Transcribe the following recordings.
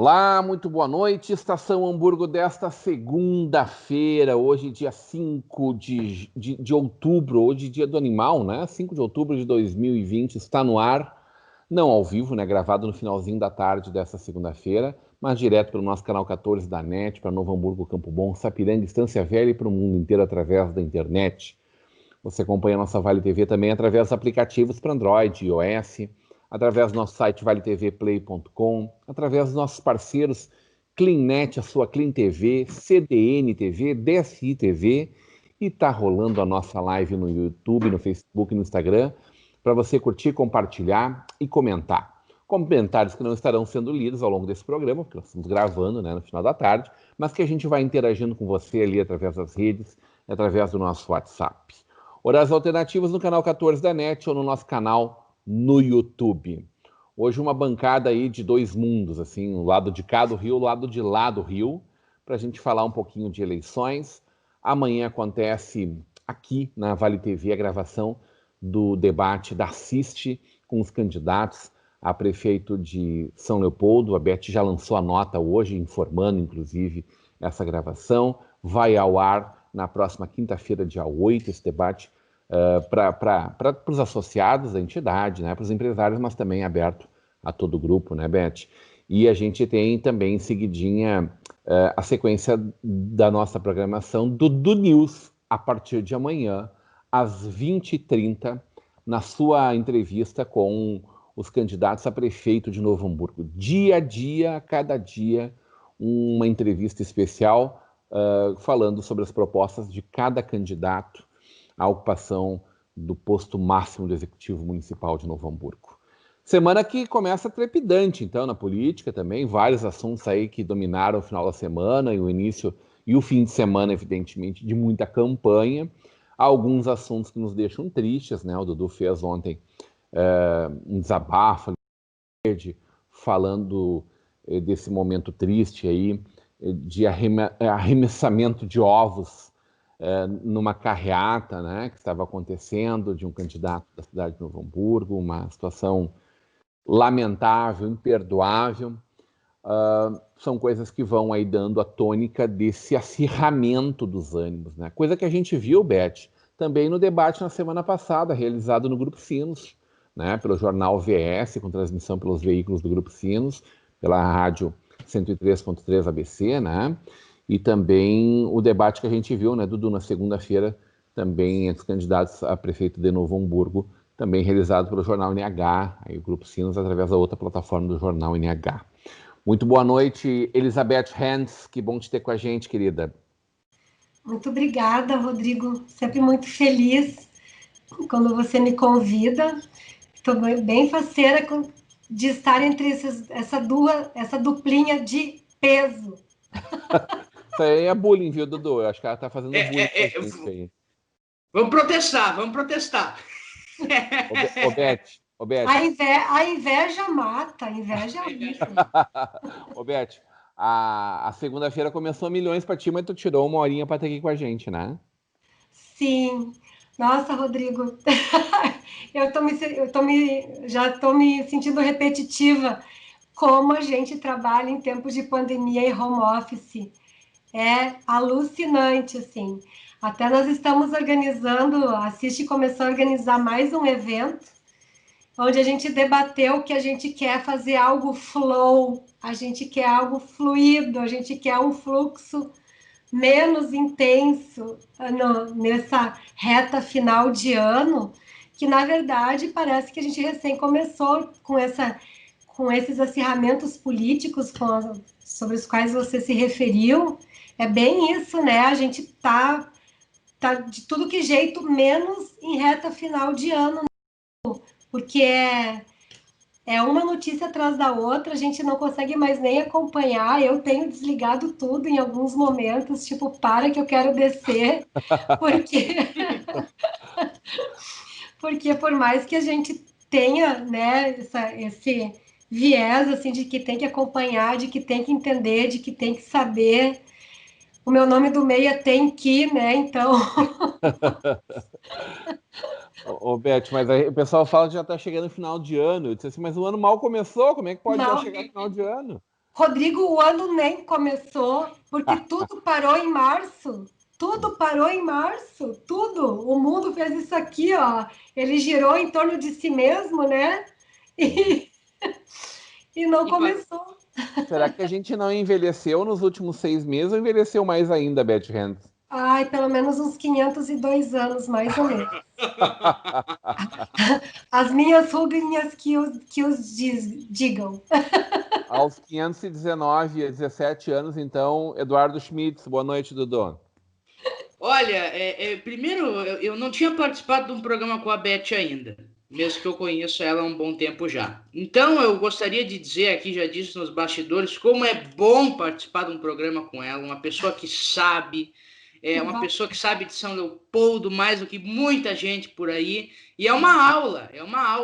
Olá, muito boa noite. Estação Hamburgo desta segunda-feira, hoje dia 5 de outubro, hoje dia do animal, né? 5 de outubro de 2020, está no ar, não ao vivo, né? Gravado no finalzinho da tarde desta segunda-feira, mas direto pelo nosso canal 14 da NET, para Novo Hamburgo, Campo Bom, Sapiranga, Estância Velha e para o mundo inteiro através da internet. Você acompanha a nossa Vale TV também através dos aplicativos para Android e iOS, através do nosso site valetvplay.com, através dos nossos parceiros CleanNet, a sua Clean TV, CDN TV, DSI TV, e está rolando a nossa live no YouTube, no Facebook e no Instagram, para você curtir, compartilhar e comentar. Comentários que não estarão sendo lidos ao longo desse programa, porque nós estamos gravando, né, no final da tarde, mas que a gente vai interagindo com você ali através das redes, através do nosso WhatsApp. Horários alternativos no canal 14 da NET ou no nosso canal no YouTube. Hoje uma bancada aí de dois mundos, assim, o lado de cá do Rio, o lado de lá do Rio, para a gente falar um pouquinho de eleições. Amanhã acontece aqui na Vale TV a gravação do debate da CIST com os candidatos a prefeito de São Leopoldo. A Beth já lançou a nota hoje, informando, inclusive, essa gravação. Vai ao ar na próxima quinta-feira, dia 8, esse debate para os associados da entidade, né, para os empresários, mas também aberto a todo o grupo, né, Beth? E a gente tem também, em seguidinha, a sequência da nossa programação do News, a partir de amanhã, às 20h30, na sua entrevista com os candidatos a prefeito de Novo Hamburgo. Dia a dia, a cada dia, uma entrevista especial falando sobre as propostas de cada candidato à ocupação do posto máximo do Executivo Municipal de Novo Hamburgo. Semana que começa trepidante, então, na política também, vários assuntos aí que dominaram o final da semana e o início e o fim de semana, evidentemente, de muita campanha. Alguns assuntos que nos deixam tristes, né? O Dudu fez ontem um desabafo falando desse momento triste aí, de arremessamento de ovos numa carreata, né, que estava acontecendo, de um candidato da cidade de Novo Hamburgo, uma situação lamentável, imperdoável. São coisas que vão aí dando a tônica desse acirramento dos ânimos, né? Coisa que a gente viu, Beth, também no debate na semana passada, realizado no Grupo Sinos, né, pelo jornal VS, com transmissão pelos veículos do Grupo Sinos, pela rádio 103.3 ABC, né? E também o debate que a gente viu, né, Dudu, na segunda-feira, também entre os candidatos a prefeito de Novo Hamburgo, também realizado pelo jornal NH, aí o Grupo Sinos, através da outra plataforma do jornal NH. Muito boa noite, Elizabeth Hans, que bom te ter com a gente, querida. Muito obrigada, Rodrigo, sempre muito feliz quando você me convida. Estou bem faceira de estar entre essa duplinha de peso. Isso aí é bullying, viu, Dudu? Eu acho que ela tá fazendo bullying com a gente aí. Vamos protestar, vamos protestar. Ô, Beth. A inveja mata, a inveja é horrível. Ô, Beth, a segunda-feira começou milhões pra ti, mas tu tirou uma horinha pra estar aqui com a gente, né? Sim. Nossa, Rodrigo, já estou me sentindo repetitiva. Como a gente trabalha em tempos de pandemia e home office. É alucinante, assim. Até nós estamos organizando, a CIST começou a organizar mais um evento, onde a gente debateu que a gente quer fazer algo flow, a gente quer algo fluido, a gente quer um fluxo menos intenso nessa reta final de ano, que na verdade parece que a gente recém começou com esses acirramentos políticos sobre os quais você se referiu. É bem isso, né? A gente tá de tudo que jeito, menos em reta final de ano, porque é uma notícia atrás da outra, a gente não consegue mais nem acompanhar. Eu tenho desligado tudo em alguns momentos, tipo, para que eu quero descer, porque porque por mais que a gente tenha, né, esse viés assim de que tem que acompanhar, de que tem que entender, de que tem que saber. O meu nome do meio é Tem Que, né? Então. Ô, Beth, mas aí o pessoal fala que já tá chegando no final de ano. Eu disse assim, mas o ano mal começou, como é que pode já chegar no final de ano? Rodrigo, o ano nem começou, porque tudo parou em março. Tudo parou em março, tudo. O mundo fez isso aqui, ó. Ele girou em torno de si mesmo, né? E não começou. Será que a gente não envelheceu nos últimos 6 meses ou envelheceu mais ainda, Beth Hand? Ai, pelo menos uns 502 anos, mais ou menos. As minhas ruguinhas que os digam. Aos 519 a 17 anos, então, Eduardo Schmitz. Boa noite, Dudu. Olha, primeiro, eu não tinha participado de um programa com a Beth ainda, mesmo que eu conheço ela há um bom tempo já. Então, eu gostaria de dizer aqui, já disse nos bastidores, como é bom participar de um programa com ela, uma pessoa que sabe, uma pessoa que sabe de São Leopoldo mais do que muita gente por aí, e é uma aula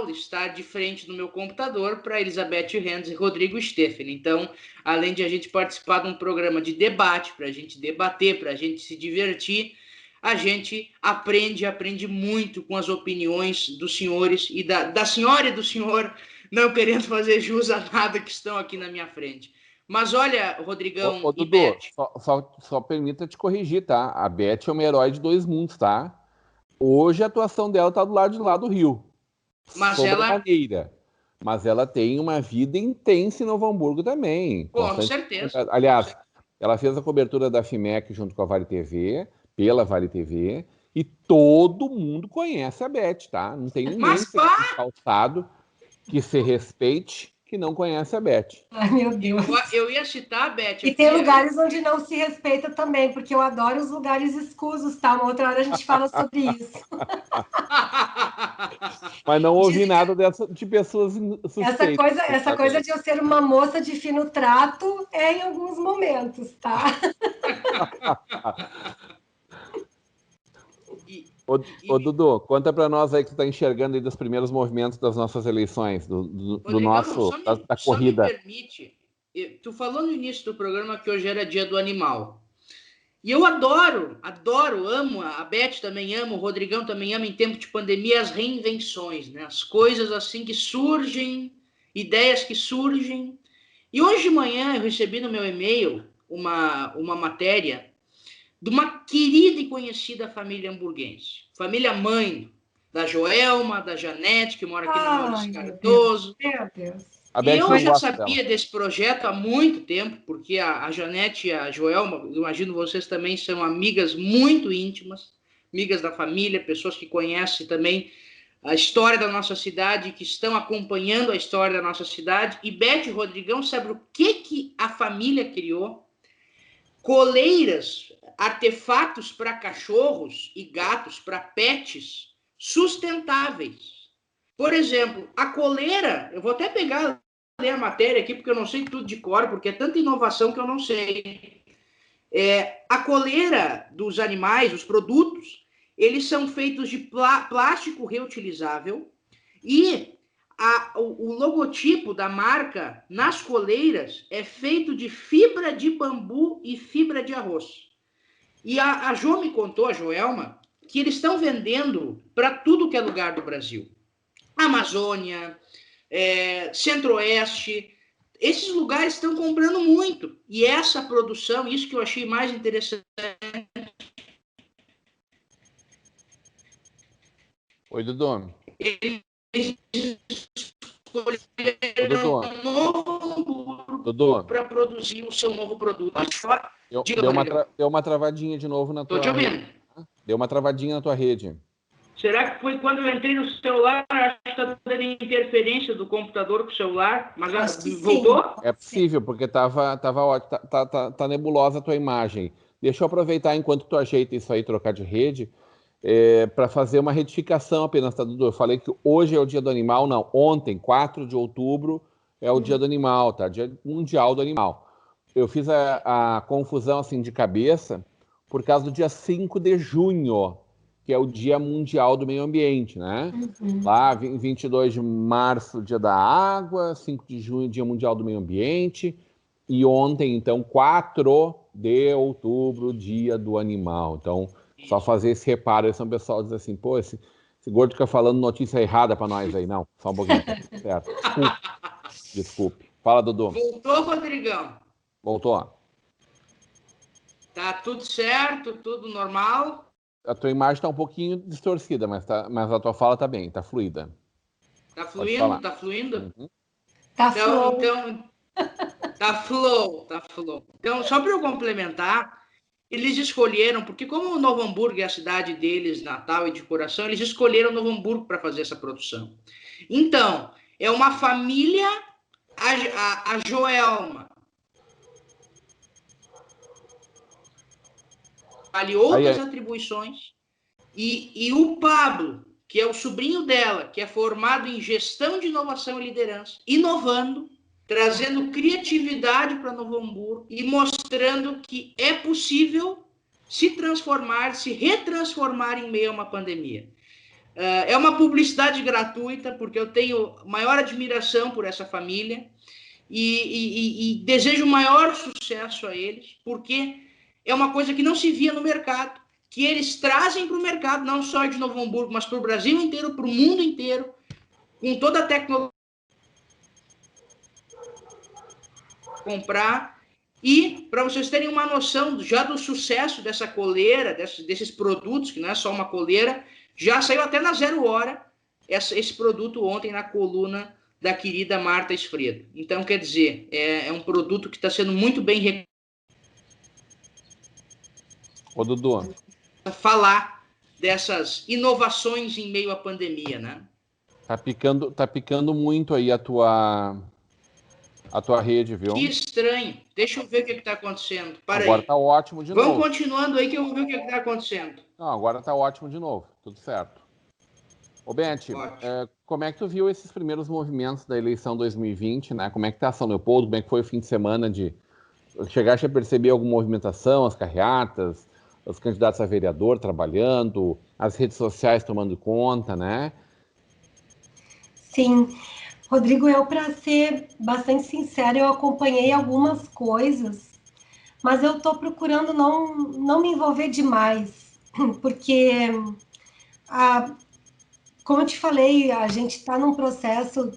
estar de frente no meu computador para Elizabeth Renz e Rodrigo Steffen. Então, além de a gente participar de um programa de debate, para a gente debater, para a gente se divertir, a gente aprende muito com as opiniões dos senhores e da senhora e do senhor, não querendo fazer jus a nada que estão aqui na minha frente. Mas olha, Rodrigão Ô, e Dudu, Beth... só permita te corrigir, tá? A Beth é uma herói de dois mundos, tá? Hoje a atuação dela tá do lado de lá do Rio. Mas Sobremaneira. Mas ela tem uma vida intensa em Novo Hamburgo também. Com certeza. Aliás, ela fez a cobertura da FIMEC junto com a Vale TV, pela Vale TV, e todo mundo conhece a Beth, tá? Não tem ninguém calçado que se respeite que não conhece a Beth. Ai, meu Deus. Eu ia citar a Beth. E tem lugares onde não se respeita também, porque eu adoro os lugares escusos, tá? Uma outra hora a gente fala sobre isso. Mas não ouvi nada de pessoas suspeitas. Essa coisa de eu ser uma moça de fino trato é em alguns momentos, tá? Ô, Dudu, conta para nós aí que tu tá enxergando aí dos primeiros movimentos das nossas eleições, da corrida. Só me permite, tu falou no início do programa que hoje era dia do animal. E eu adoro, amo, a Beth também ama, o Rodrigão também ama, em tempo de pandemia, as reinvenções, né? As coisas assim que surgem, ideias que surgem. E hoje de manhã eu recebi no meu e-mail uma matéria de uma querida e conhecida família hamburguense. Família mãe da Joelma, da Janete, que mora aqui na Maurício Cardoso. Meu Deus. E eu já sabia desse projeto há muito tempo, porque a Janete e a Joelma, imagino vocês também, são amigas muito íntimas, amigas da família, pessoas que conhecem também a história da nossa cidade, que estão acompanhando a história da nossa cidade. E Beth e Rodrigão, sabe o que a família criou? Coleiras, artefatos para cachorros e gatos, para pets, sustentáveis. Por exemplo, a coleira, eu vou até ler a matéria aqui, porque eu não sei tudo de cor, porque é tanta inovação que eu não sei. A coleira dos animais, os produtos, eles são feitos de plástico reutilizável e o logotipo da marca nas coleiras é feito de fibra de bambu e fibra de arroz. E a Jo me contou, a Joelma, que eles estão vendendo para tudo que é lugar do Brasil. Amazônia, Centro-Oeste, esses lugares estão comprando muito. E essa produção, isso que eu achei mais interessante. Oi, Dudu. Eles Dudu, para produzir o seu novo produto. Deu uma travadinha de novo na tua rede. Tô te ouvindo. Deu uma travadinha na tua rede. Será que foi quando eu entrei no celular? Acho que está dando interferência do computador com o celular, mas voltou? É possível, porque tava ótimo, tá nebulosa a tua imagem. Deixa eu aproveitar enquanto tu ajeita isso aí, trocar de rede, para fazer uma retificação apenas, tá, Dudu? Eu falei que hoje é o dia do animal, não, ontem, 4 de outubro, é o dia do animal, tá? Dia mundial do animal. Eu fiz a confusão assim de cabeça por causa do dia 5 de junho, que é o Dia Mundial do Meio Ambiente, né? Lá, 22 de março, Dia da Água, 5 de junho, Dia Mundial do Meio Ambiente, e ontem, então, 4 de outubro, Dia do Animal. Então, só fazer esse reparo, aí são pessoal diz assim, pô, esse gordo fica falando notícia errada para nós aí. Não, só um pouquinho. Certo. Desculpe. Fala, Dudu. Voltou, Rodrigão? Voltou. Tá tudo certo, tudo normal? A tua imagem está um pouquinho distorcida, mas a tua fala está bem, está fluida. Tá fluindo? Tá fluindo? Uhum. Tá flow. Então, tá flow. Então, só para eu complementar, eles escolheram, porque como Novo Hamburgo é a cidade deles, natal e de coração, eles escolheram Novo Hamburgo para fazer essa produção. Então, é uma família, a Joelma, vale outras atribuições, e o Pablo, que é o sobrinho dela, que é formado em gestão de inovação e liderança, inovando, trazendo criatividade para Novo Hamburgo e mostrando que é possível se transformar, se retransformar em meio a uma pandemia. É uma publicidade gratuita, porque eu tenho maior admiração por essa família e desejo maior sucesso a eles, porque é uma coisa que não se via no mercado, que eles trazem para o mercado, não só de Novo Hamburgo, mas para o Brasil inteiro, para o mundo inteiro, com toda a tecnologia comprar. E, para vocês terem uma noção já do sucesso dessa coleira, desses produtos, que não é só uma coleira, já saiu até na 0 Hora esse produto ontem na coluna da querida Marta Esfredo. Então, quer dizer, é um produto que está sendo muito bem Ô, Dudu. Falar dessas inovações em meio à pandemia, né? Tá picando muito aí a tua rede, viu? Que estranho. Deixa eu ver o que está acontecendo. Para agora aí. Tá ótimo de novo. Vamos continuando aí que eu vou ver o que está acontecendo. Não, agora tá ótimo de novo. Tudo certo. Ô, Beth, como é que tu viu esses primeiros movimentos da eleição 2020, né? Como é que tá São Leopoldo? Como é que foi o fim de semana de... Chegaste a perceber alguma movimentação, as carreatas, os candidatos a vereador trabalhando, as redes sociais tomando conta, né? Sim. Rodrigo, para ser bastante sincera, eu acompanhei algumas coisas, mas eu estou procurando não me envolver demais, porque, como eu te falei, a gente está num processo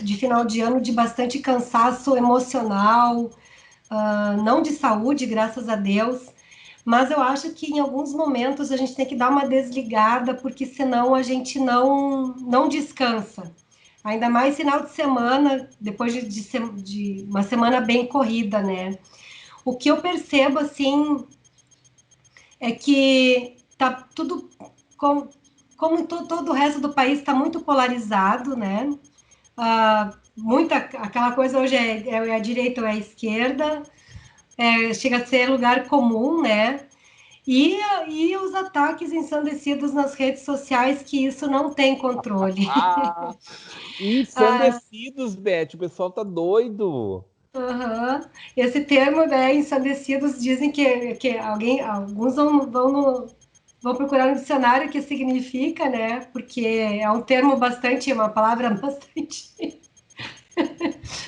de final de ano de bastante cansaço emocional, não de saúde, graças a Deus, mas eu acho que em alguns momentos a gente tem que dar uma desligada, porque senão a gente não descansa. Ainda mais final de semana, depois de uma semana bem corrida, né? O que eu percebo, assim, é que tá tudo, como todo o resto do país está muito polarizado, né? Aquela coisa hoje é a direita ou é a esquerda, chega a ser lugar comum, né? E os ataques ensandecidos nas redes sociais, que isso não tem controle. Ensandecidos, Beth, o pessoal tá doido. Uhum. Esse termo, né, ensandecidos, dizem que alguns vão procurar no dicionário o que significa, né? Porque é um termo uma palavra bastante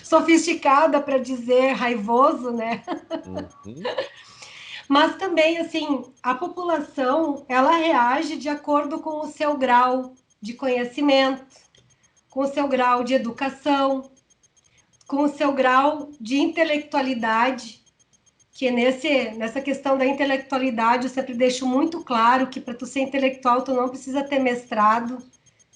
sofisticada para dizer raivoso, né? Uhum. Mas também, assim, a população, ela reage de acordo com o seu grau de conhecimento, com o seu grau de educação, com o seu grau de intelectualidade, que nessa questão da intelectualidade eu sempre deixo muito claro que para tu ser intelectual tu não precisa ter mestrado.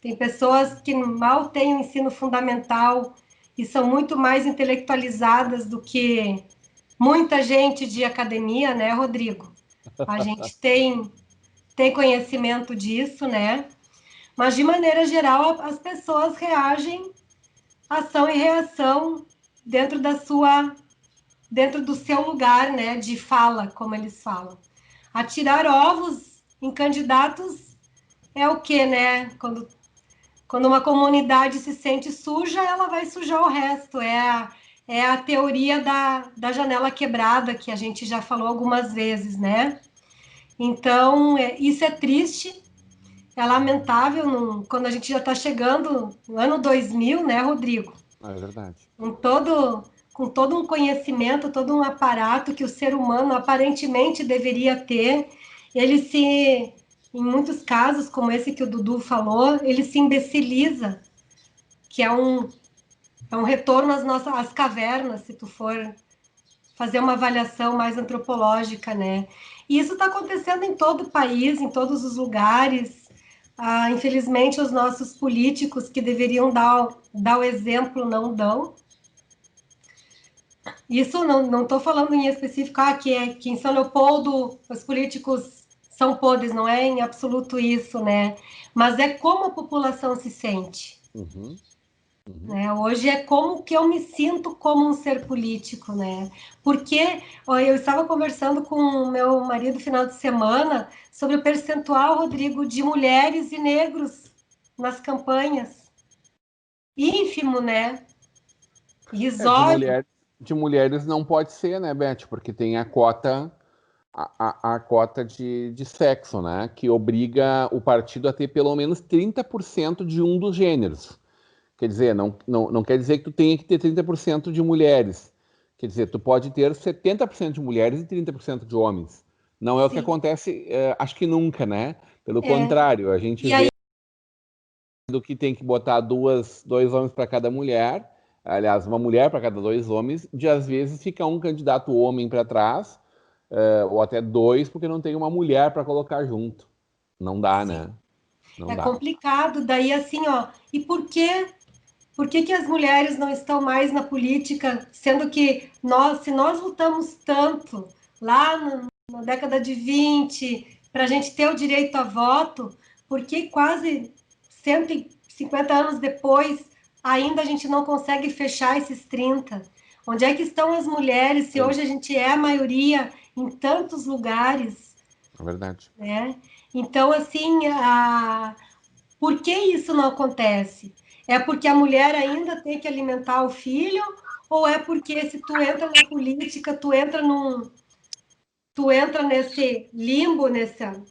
Tem pessoas que mal têm o ensino fundamental e são muito mais intelectualizadas do que muita gente de academia, né, Rodrigo? A gente tem conhecimento disso, né? Mas, de maneira geral, as pessoas reagem, ação e reação dentro do seu lugar, né, de fala, como eles falam. Atirar ovos em candidatos é o quê, né? Quando uma comunidade se sente suja, ela vai sujar o resto. É a teoria da janela quebrada, que a gente já falou algumas vezes, né? Então, isso é triste, é lamentável quando a gente já está chegando no ano 2000, né, Rodrigo? É verdade. Com todo um conhecimento, todo um aparato que o ser humano aparentemente deveria ter, em muitos casos, como esse que o Dudu falou, ele se imbeciliza, que é É um retorno às cavernas, se tu for fazer uma avaliação mais antropológica, né? E isso está acontecendo em todo o país, em todos os lugares. Infelizmente, os nossos políticos que deveriam dar o exemplo não dão. Isso não estou falando em específico que em São Leopoldo os políticos são podres, não é em absoluto isso, né? Mas é como a população se sente. Uhum. Né? Hoje é como que eu me sinto como um ser político, né? Porque eu estava conversando com o meu marido no final de semana sobre o percentual, Rodrigo, de mulheres e negros nas campanhas. Ínfimo, né? De Irrisório. mulheres não pode ser, né, Beth? Porque tem a cota de sexo, né? Que obriga o partido a ter pelo menos 30% de um dos gêneros. Quer dizer, não quer dizer que tu tenha que ter 30% de mulheres. Quer dizer, tu pode ter 70% de mulheres e 30% de homens. Não é o que Sim. acontece, acho que nunca, né? Pelo É. contrário, a gente E vê aí, do que tem que botar dois homens para cada mulher, aliás, uma mulher para cada dois homens, de às vezes fica um candidato homem para trás, ou até dois, porque não tem uma mulher para colocar junto. Não dá, sim, né? Não é dá. complicado. Daí, assim, ó, e por que as mulheres não estão mais na política, sendo que se nós lutamos tanto lá na década de 20 para a gente ter o direito a voto, por que quase 150 anos depois ainda a gente não consegue fechar esses 30? Onde é que estão as mulheres se Sim, hoje a gente é a maioria em tantos lugares, é verdade. né? Então, assim, por que isso não acontece? É porque a mulher ainda tem que alimentar o filho? Ou é porque se tu entra na política, tu entra nesse limbo, nessa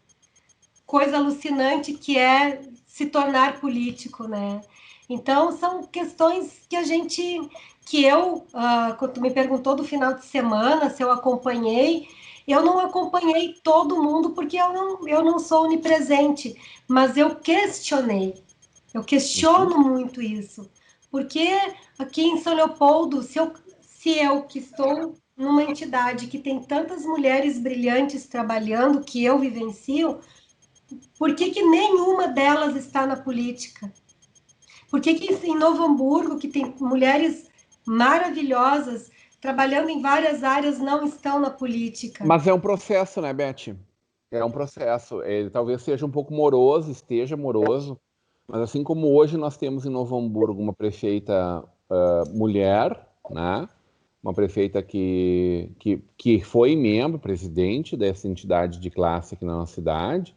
coisa alucinante que é se tornar político, né? Então são questões quando tu me perguntou do final de semana se eu acompanhei, eu não acompanhei todo mundo porque eu não sou onipresente, mas eu questionei. Eu Uhum. questiono muito isso. Porque aqui em São Leopoldo, se eu que estou numa entidade que tem tantas mulheres brilhantes trabalhando, que eu vivencio, por que nenhuma delas está na política? Por que em Novo Hamburgo, que tem mulheres maravilhosas trabalhando em várias áreas, não estão na política? Mas é um processo, né, Beth? É um processo. Ele talvez seja um pouco moroso, esteja moroso, mas assim como hoje nós temos em Novo Hamburgo uma prefeita mulher, né? Uma prefeita que foi membro, presidente dessa entidade de classe aqui na nossa cidade,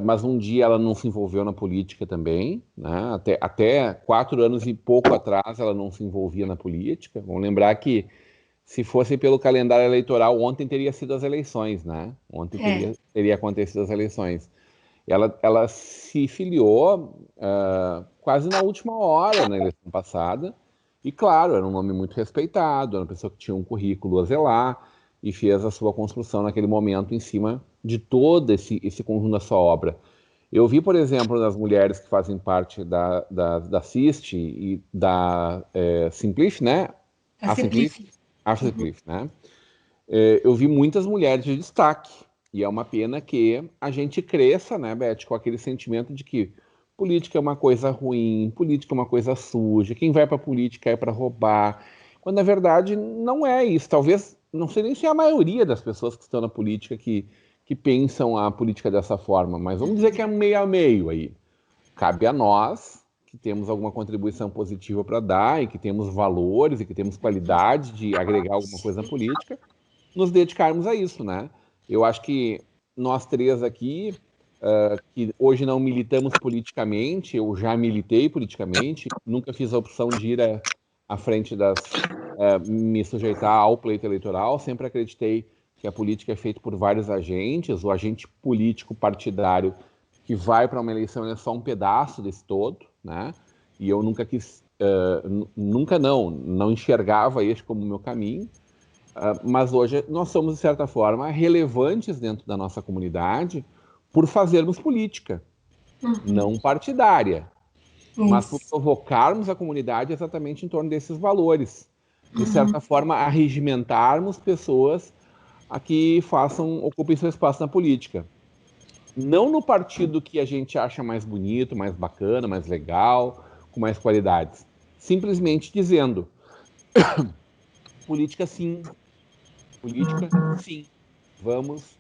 mas um dia ela não se envolveu na política também, né? Até 4 anos e pouco atrás ela não se envolvia na política. Vamos lembrar que se fosse pelo calendário eleitoral, ontem teria sido as eleições, né? Ontem É, teria acontecido as eleições. Ela se filiou quase na última hora na eleição passada, e claro, era um nome muito respeitado, era uma pessoa que tinha um currículo a zelar, e fez a sua construção naquele momento em cima de todo esse conjunto da sua obra. Eu vi, por exemplo, nas mulheres que fazem parte da CIST e da Simplif, né? a A Simplif, Simplice. a Uhum. Simplif, né? Eu vi muitas mulheres de destaque. E é uma pena que a gente cresça, né, Beth, com aquele sentimento de que política é uma coisa ruim, política é uma coisa suja, quem vai para política é para roubar. Quando na verdade não é isso. Talvez, não sei nem se é a maioria das pessoas que estão na política que pensam a política dessa forma, mas vamos dizer que é meio a meio aí. Cabe a nós, que temos alguma contribuição positiva para dar e que temos valores e que temos qualidade de agregar alguma coisa na política, nos dedicarmos a isso, né? Eu acho que nós três aqui, que hoje não militamos politicamente, eu já militei politicamente, nunca fiz a opção de ir à frente me sujeitar ao pleito eleitoral, sempre acreditei que a política é feita por vários agentes, o agente político partidário que vai para uma eleição é só um pedaço desse todo, né? E eu nunca quis, nunca não enxergava este como meu caminho, mas hoje nós somos, de certa forma, relevantes dentro da nossa comunidade por fazermos política, Uhum. não partidária. mas por provocarmos a comunidade exatamente em torno desses valores. De certa forma, arregimentarmos pessoas a que ocupem seu espaço na política. Não no partido que a gente acha mais bonito, mais bacana, mais legal, com mais qualidades. Simplesmente dizendo, política sim, vamos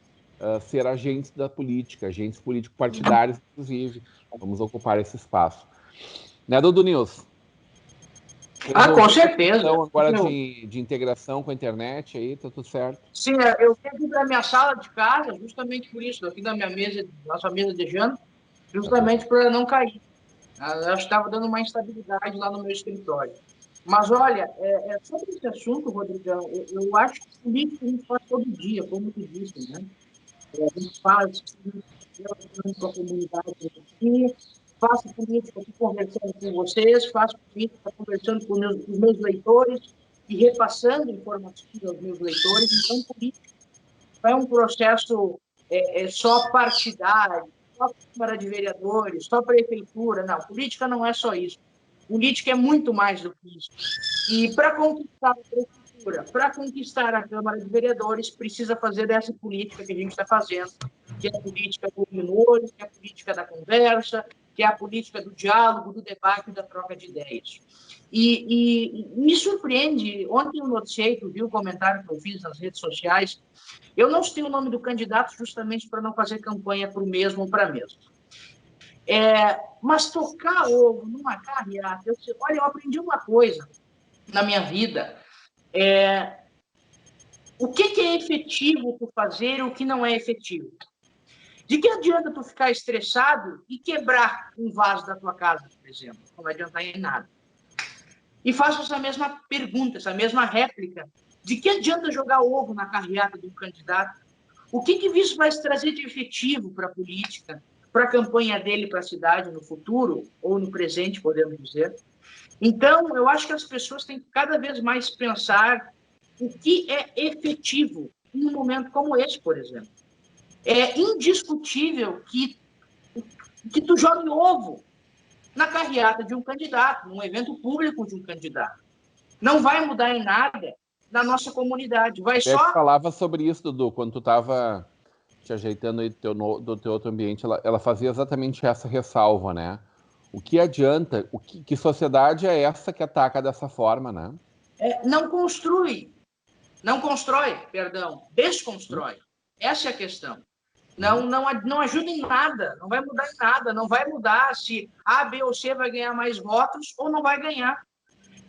ser agentes da política, agentes político-partidários, inclusive, vamos ocupar esse espaço. Né, Dudu News? Com certeza. Então, agora de integração com a internet, aí tá tudo certo? Sim, eu tenho aqui para minha sala de casa, justamente por isso, aqui da minha mesa, nossa mesa de janta, justamente para não cair. Eu estava dando uma instabilidade lá no meu escritório. Mas, olha, sobre esse assunto, Rodrigão, eu acho que política a gente faz todo dia, como tu disse, né? A gente faz com a comunidade aqui, faço política aqui conversando com vocês, faço política conversando com os meus leitores e repassando informações aos meus leitores. Então, política não é um processo só partidário, só Câmara de Vereadores, só prefeitura. Não, política não é só isso. Política é muito mais do que isso. E para conquistar a prefeitura, para conquistar a Câmara de Vereadores, precisa fazer essa política que a gente está fazendo, que é a política do minores, que é a política da conversa, que é a política do diálogo, do debate e da troca de ideias. E me surpreende, ontem eu noticiei, tu viu o comentário que eu fiz nas redes sociais, eu não citei o nome do candidato justamente para não fazer campanha para o mesmo ou para a mesma. Mas tocar ovo numa carreata, olha, eu aprendi uma coisa na minha vida, o que é efetivo tu fazer e o que não é efetivo. De que adianta tu ficar estressado e quebrar um vaso da tua casa, por exemplo? Não vai adiantar em nada. E faço essa mesma pergunta, essa mesma réplica. De que adianta jogar ovo na carreata do candidato? O que isso vai trazer de efetivo para a política, para a campanha dele para a cidade no futuro, ou no presente, podemos dizer? Então, eu acho que as pessoas têm que cada vez mais pensar o que é efetivo em um momento como esse, por exemplo. É indiscutível que tu jogue ovo na carreata de um candidato, num evento público de um candidato. Não vai mudar em nada na nossa comunidade. Vai só... Tu falava sobre isso, Dudu, quando tu estava te ajeitando aí do teu outro ambiente, ela fazia exatamente essa ressalva, né? O que adianta, que sociedade é essa que ataca dessa forma, né? Não constrói, desconstrói. Essa é a questão. Não ajuda em nada, não vai mudar em nada, não vai mudar se A, B ou C vai ganhar mais votos ou não vai ganhar.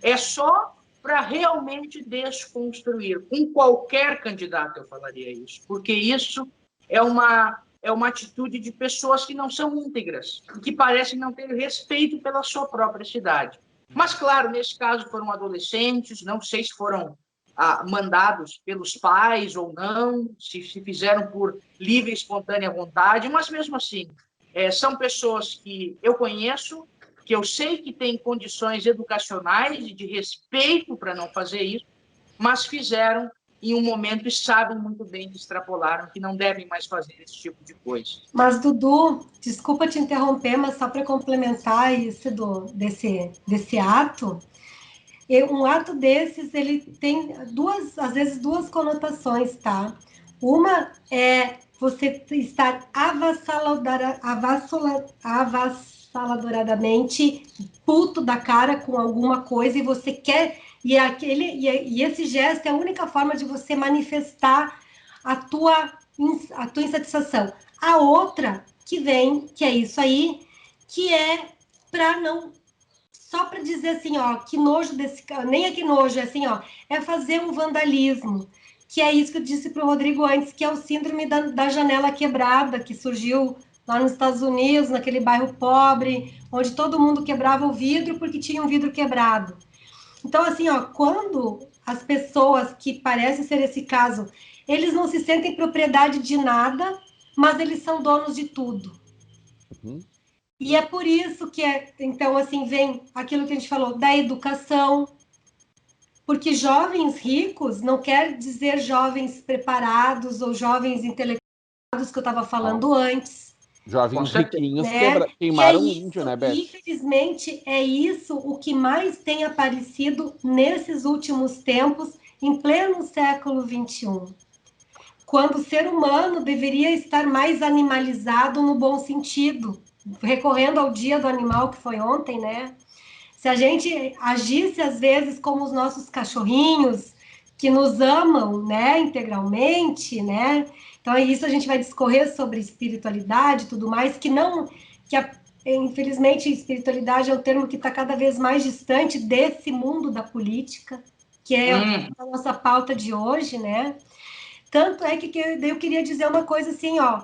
É só para realmente desconstruir. Com qualquer candidato eu falaria isso, porque isso é uma atitude de pessoas que não são íntegras e que parecem não ter respeito pela sua própria cidade. Mas, claro, nesse caso foram adolescentes, não sei se foram mandados pelos pais ou não, se fizeram por livre e espontânea vontade, mas mesmo assim, são pessoas que eu conheço, que eu sei que têm condições educacionais e de respeito para não fazer isso, mas fizeram em um momento e sabem muito bem que extrapolaram, que não devem mais fazer esse tipo de coisa. Mas, Dudu, desculpa te interromper, mas só para complementar isso desse ato, um ato desses, ele tem às vezes duas conotações, tá? Uma é você estar avassaladoramente puto da cara com alguma coisa e você quer... E esse gesto é a única forma de você manifestar a tua insatisfação. A outra que vem, que é isso aí, que é para não... Só para dizer assim, ó, que nojo desse cara, nem é que nojo, é assim, ó, é fazer um vandalismo, que é isso que eu disse para o Rodrigo antes, que é o síndrome da janela quebrada, que surgiu lá nos Estados Unidos, naquele bairro pobre, onde todo mundo quebrava o vidro porque tinha um vidro quebrado. Então, assim, ó, quando as pessoas, que parecem ser esse caso, eles não se sentem propriedade de nada, mas eles são donos de tudo. Uhum. E é por isso que então, assim, vem aquilo que a gente falou, da educação, porque jovens ricos não quer dizer jovens preparados ou jovens intelectuais que eu estava falando antes. Jovens riquinhos né? queimaram o índio, né, Beth? Infelizmente, é isso o que mais tem aparecido nesses últimos tempos, em pleno século XXI. Quando o ser humano deveria estar mais animalizado no bom sentido, recorrendo ao Dia do Animal, que foi ontem, né? Se a gente agisse, às vezes, como os nossos cachorrinhos, que nos amam, né, integralmente, né? Então, é isso, a gente vai discorrer sobre espiritualidade e tudo mais, infelizmente, espiritualidade é um termo que está cada vez mais distante desse mundo da política, que é a nossa pauta de hoje, né? Tanto é que eu queria dizer uma coisa assim, ó,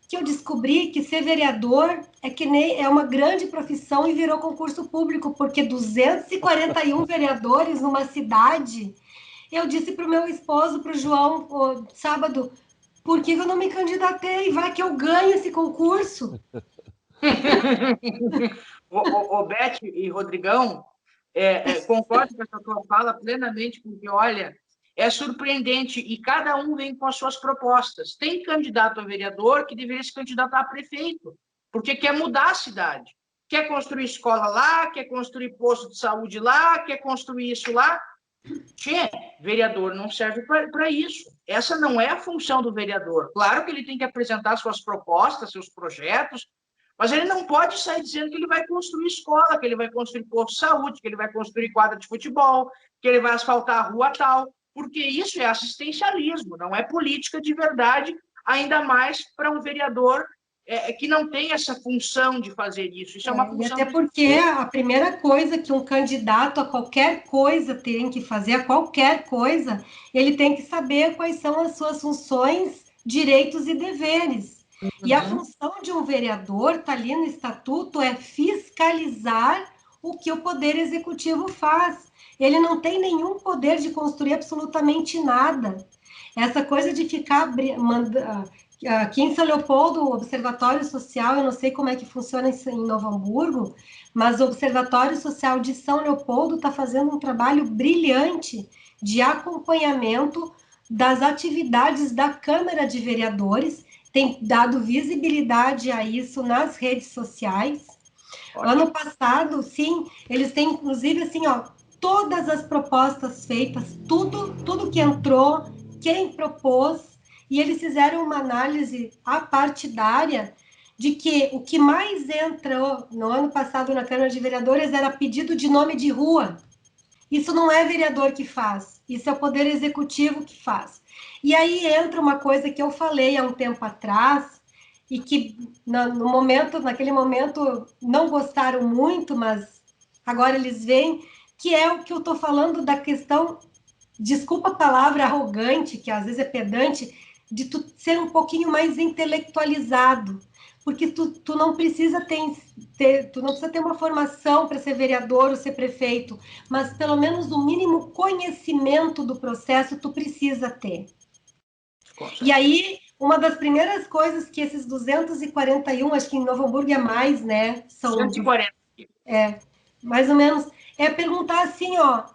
que eu descobri que ser vereador é uma grande profissão e virou concurso público, porque 241 vereadores numa cidade. Eu disse para o meu esposo, para o João, sábado, por que eu não me candidatei? Vai que eu ganho esse concurso. Ô, Beth e Rodrigão, concordo com essa tua fala plenamente, porque, olha, é surpreendente e cada um vem com as suas propostas. Tem candidato a vereador que deveria se candidatar a prefeito, porque quer mudar a cidade. Quer construir escola lá, quer construir posto de saúde lá, quer construir isso lá. Tchê, vereador não serve para isso. Essa não é a função do vereador. Claro que ele tem que apresentar suas propostas, seus projetos, mas ele não pode sair dizendo que ele vai construir escola, que ele vai construir posto de saúde, que ele vai construir quadra de futebol, que ele vai asfaltar a rua tal, porque isso é assistencialismo, não é política de verdade, ainda mais para um vereador que não tem essa função de fazer isso. Isso é uma função... E até porque a primeira coisa que um candidato a qualquer coisa tem que fazer, a qualquer coisa, ele tem que saber quais são as suas funções, direitos e deveres. E a função de um vereador, está ali no estatuto, é fiscalizar o que o Poder Executivo faz. Ele não tem nenhum poder de construir absolutamente nada. Essa coisa de ficar aqui em São Leopoldo, o Observatório Social, eu não sei como é que funciona em Novo Hamburgo, mas o Observatório Social de São Leopoldo está fazendo um trabalho brilhante de acompanhamento das atividades da Câmara de Vereadores, tem dado visibilidade a isso nas redes sociais. Ótimo. Ano passado, sim, eles têm, inclusive, assim, ó, todas as propostas feitas, tudo que entrou, quem propôs, e eles fizeram uma análise apartidária de que o que mais entrou no ano passado na Câmara de Vereadores era pedido de nome de rua. Isso não é vereador que faz, isso é o Poder Executivo que faz. E aí entra uma coisa que eu falei há um tempo atrás, e que naquele momento, não gostaram muito, mas agora eles veem, que é o que eu estou falando da questão, desculpa a palavra arrogante, que às vezes é pedante, de tu ser um pouquinho mais intelectualizado, porque tu não precisa tu não precisa ter uma formação para ser vereador ou ser prefeito, mas pelo menos o mínimo conhecimento do processo tu precisa ter. E aí, uma das primeiras coisas que esses 241, acho que em Novo Hamburgo é mais, né? São 140. Mais ou menos, é perguntar assim, ó,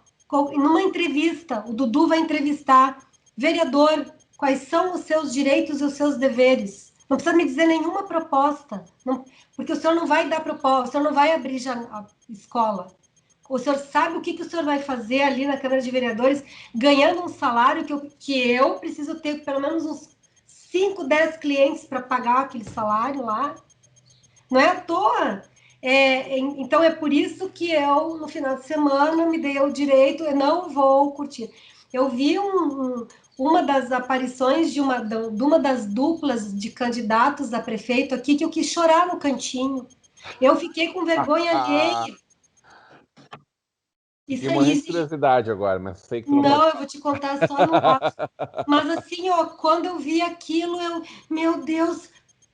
numa entrevista, o Dudu vai entrevistar, vereador, quais são os seus direitos e os seus deveres? Não precisa me dizer nenhuma proposta, porque o senhor não vai dar proposta, o senhor não vai abrir a escola. O senhor sabe o que o senhor vai fazer ali na Câmara de Vereadores, ganhando um salário que eu preciso ter pelo menos uns 5, 10 clientes para pagar aquele salário lá? Não é à toa. Então, é por isso que eu, no final de semana, me dei o direito, eu não vou curtir. Eu vi uma das aparições de uma das duplas de candidatos a prefeito aqui, que eu quis chorar no cantinho. Eu fiquei com vergonha alheia. Isso aí, de curiosidade agora, mas sei que tu não eu vou te contar só no off. Mas assim, ó, quando eu vi aquilo, meu Deus,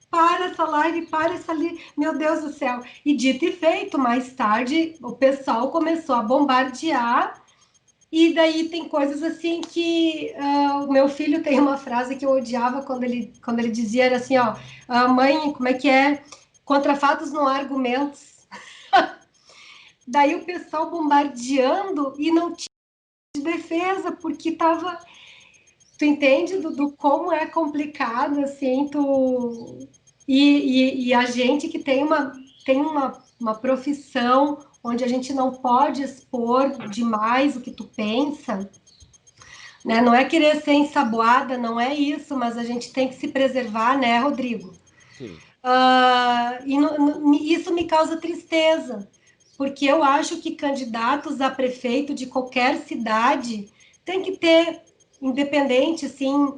para essa live, para essa live, meu Deus do céu. E dito e feito, mais tarde o pessoal começou a bombardear, e daí tem coisas assim que o meu filho tem uma frase que eu odiava quando ele dizia, era assim, ó, mãe, como é que é? Contra fatos não há argumentos. Daí o pessoal bombardeando e não tinha defesa, porque estava... Tu entende, Dudu, como é complicado, assim, E a gente que tem uma profissão onde a gente não pode expor demais o que tu pensa, né? Não é querer ser ensaboada, não é isso, mas a gente tem que se preservar, né, Rodrigo? Sim. Isso me causa tristeza, porque eu acho que candidatos a prefeito de qualquer cidade tem que ter, independente, assim,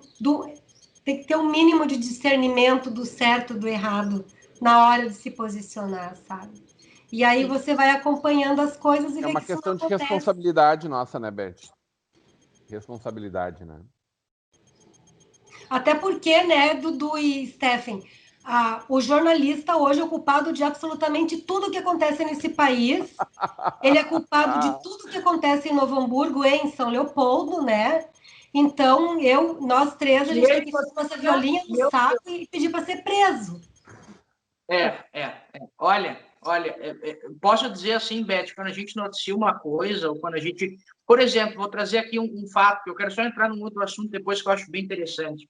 tem que ter um mínimo de discernimento do certo e do errado na hora de se posicionar, sabe? E aí você vai acompanhando as coisas e vê uma que isso questão não de acontece. responsabilidade nossa, né, Beth? Responsabilidade, né? Até porque, né, Dudu e Stephen, o jornalista hoje é culpado de absolutamente tudo que acontece nesse país. Ele é culpado de tudo que acontece em Novo Hamburgo e em São Leopoldo, né? Então, nós três, a gente tem que pôr nossa violinha no saco e pedir para ser preso. Olha, posso dizer assim, Beth, quando a gente noticia uma coisa, ou quando a gente... Por exemplo, vou trazer aqui um fato, que eu quero só entrar num outro assunto depois que eu acho bem interessante.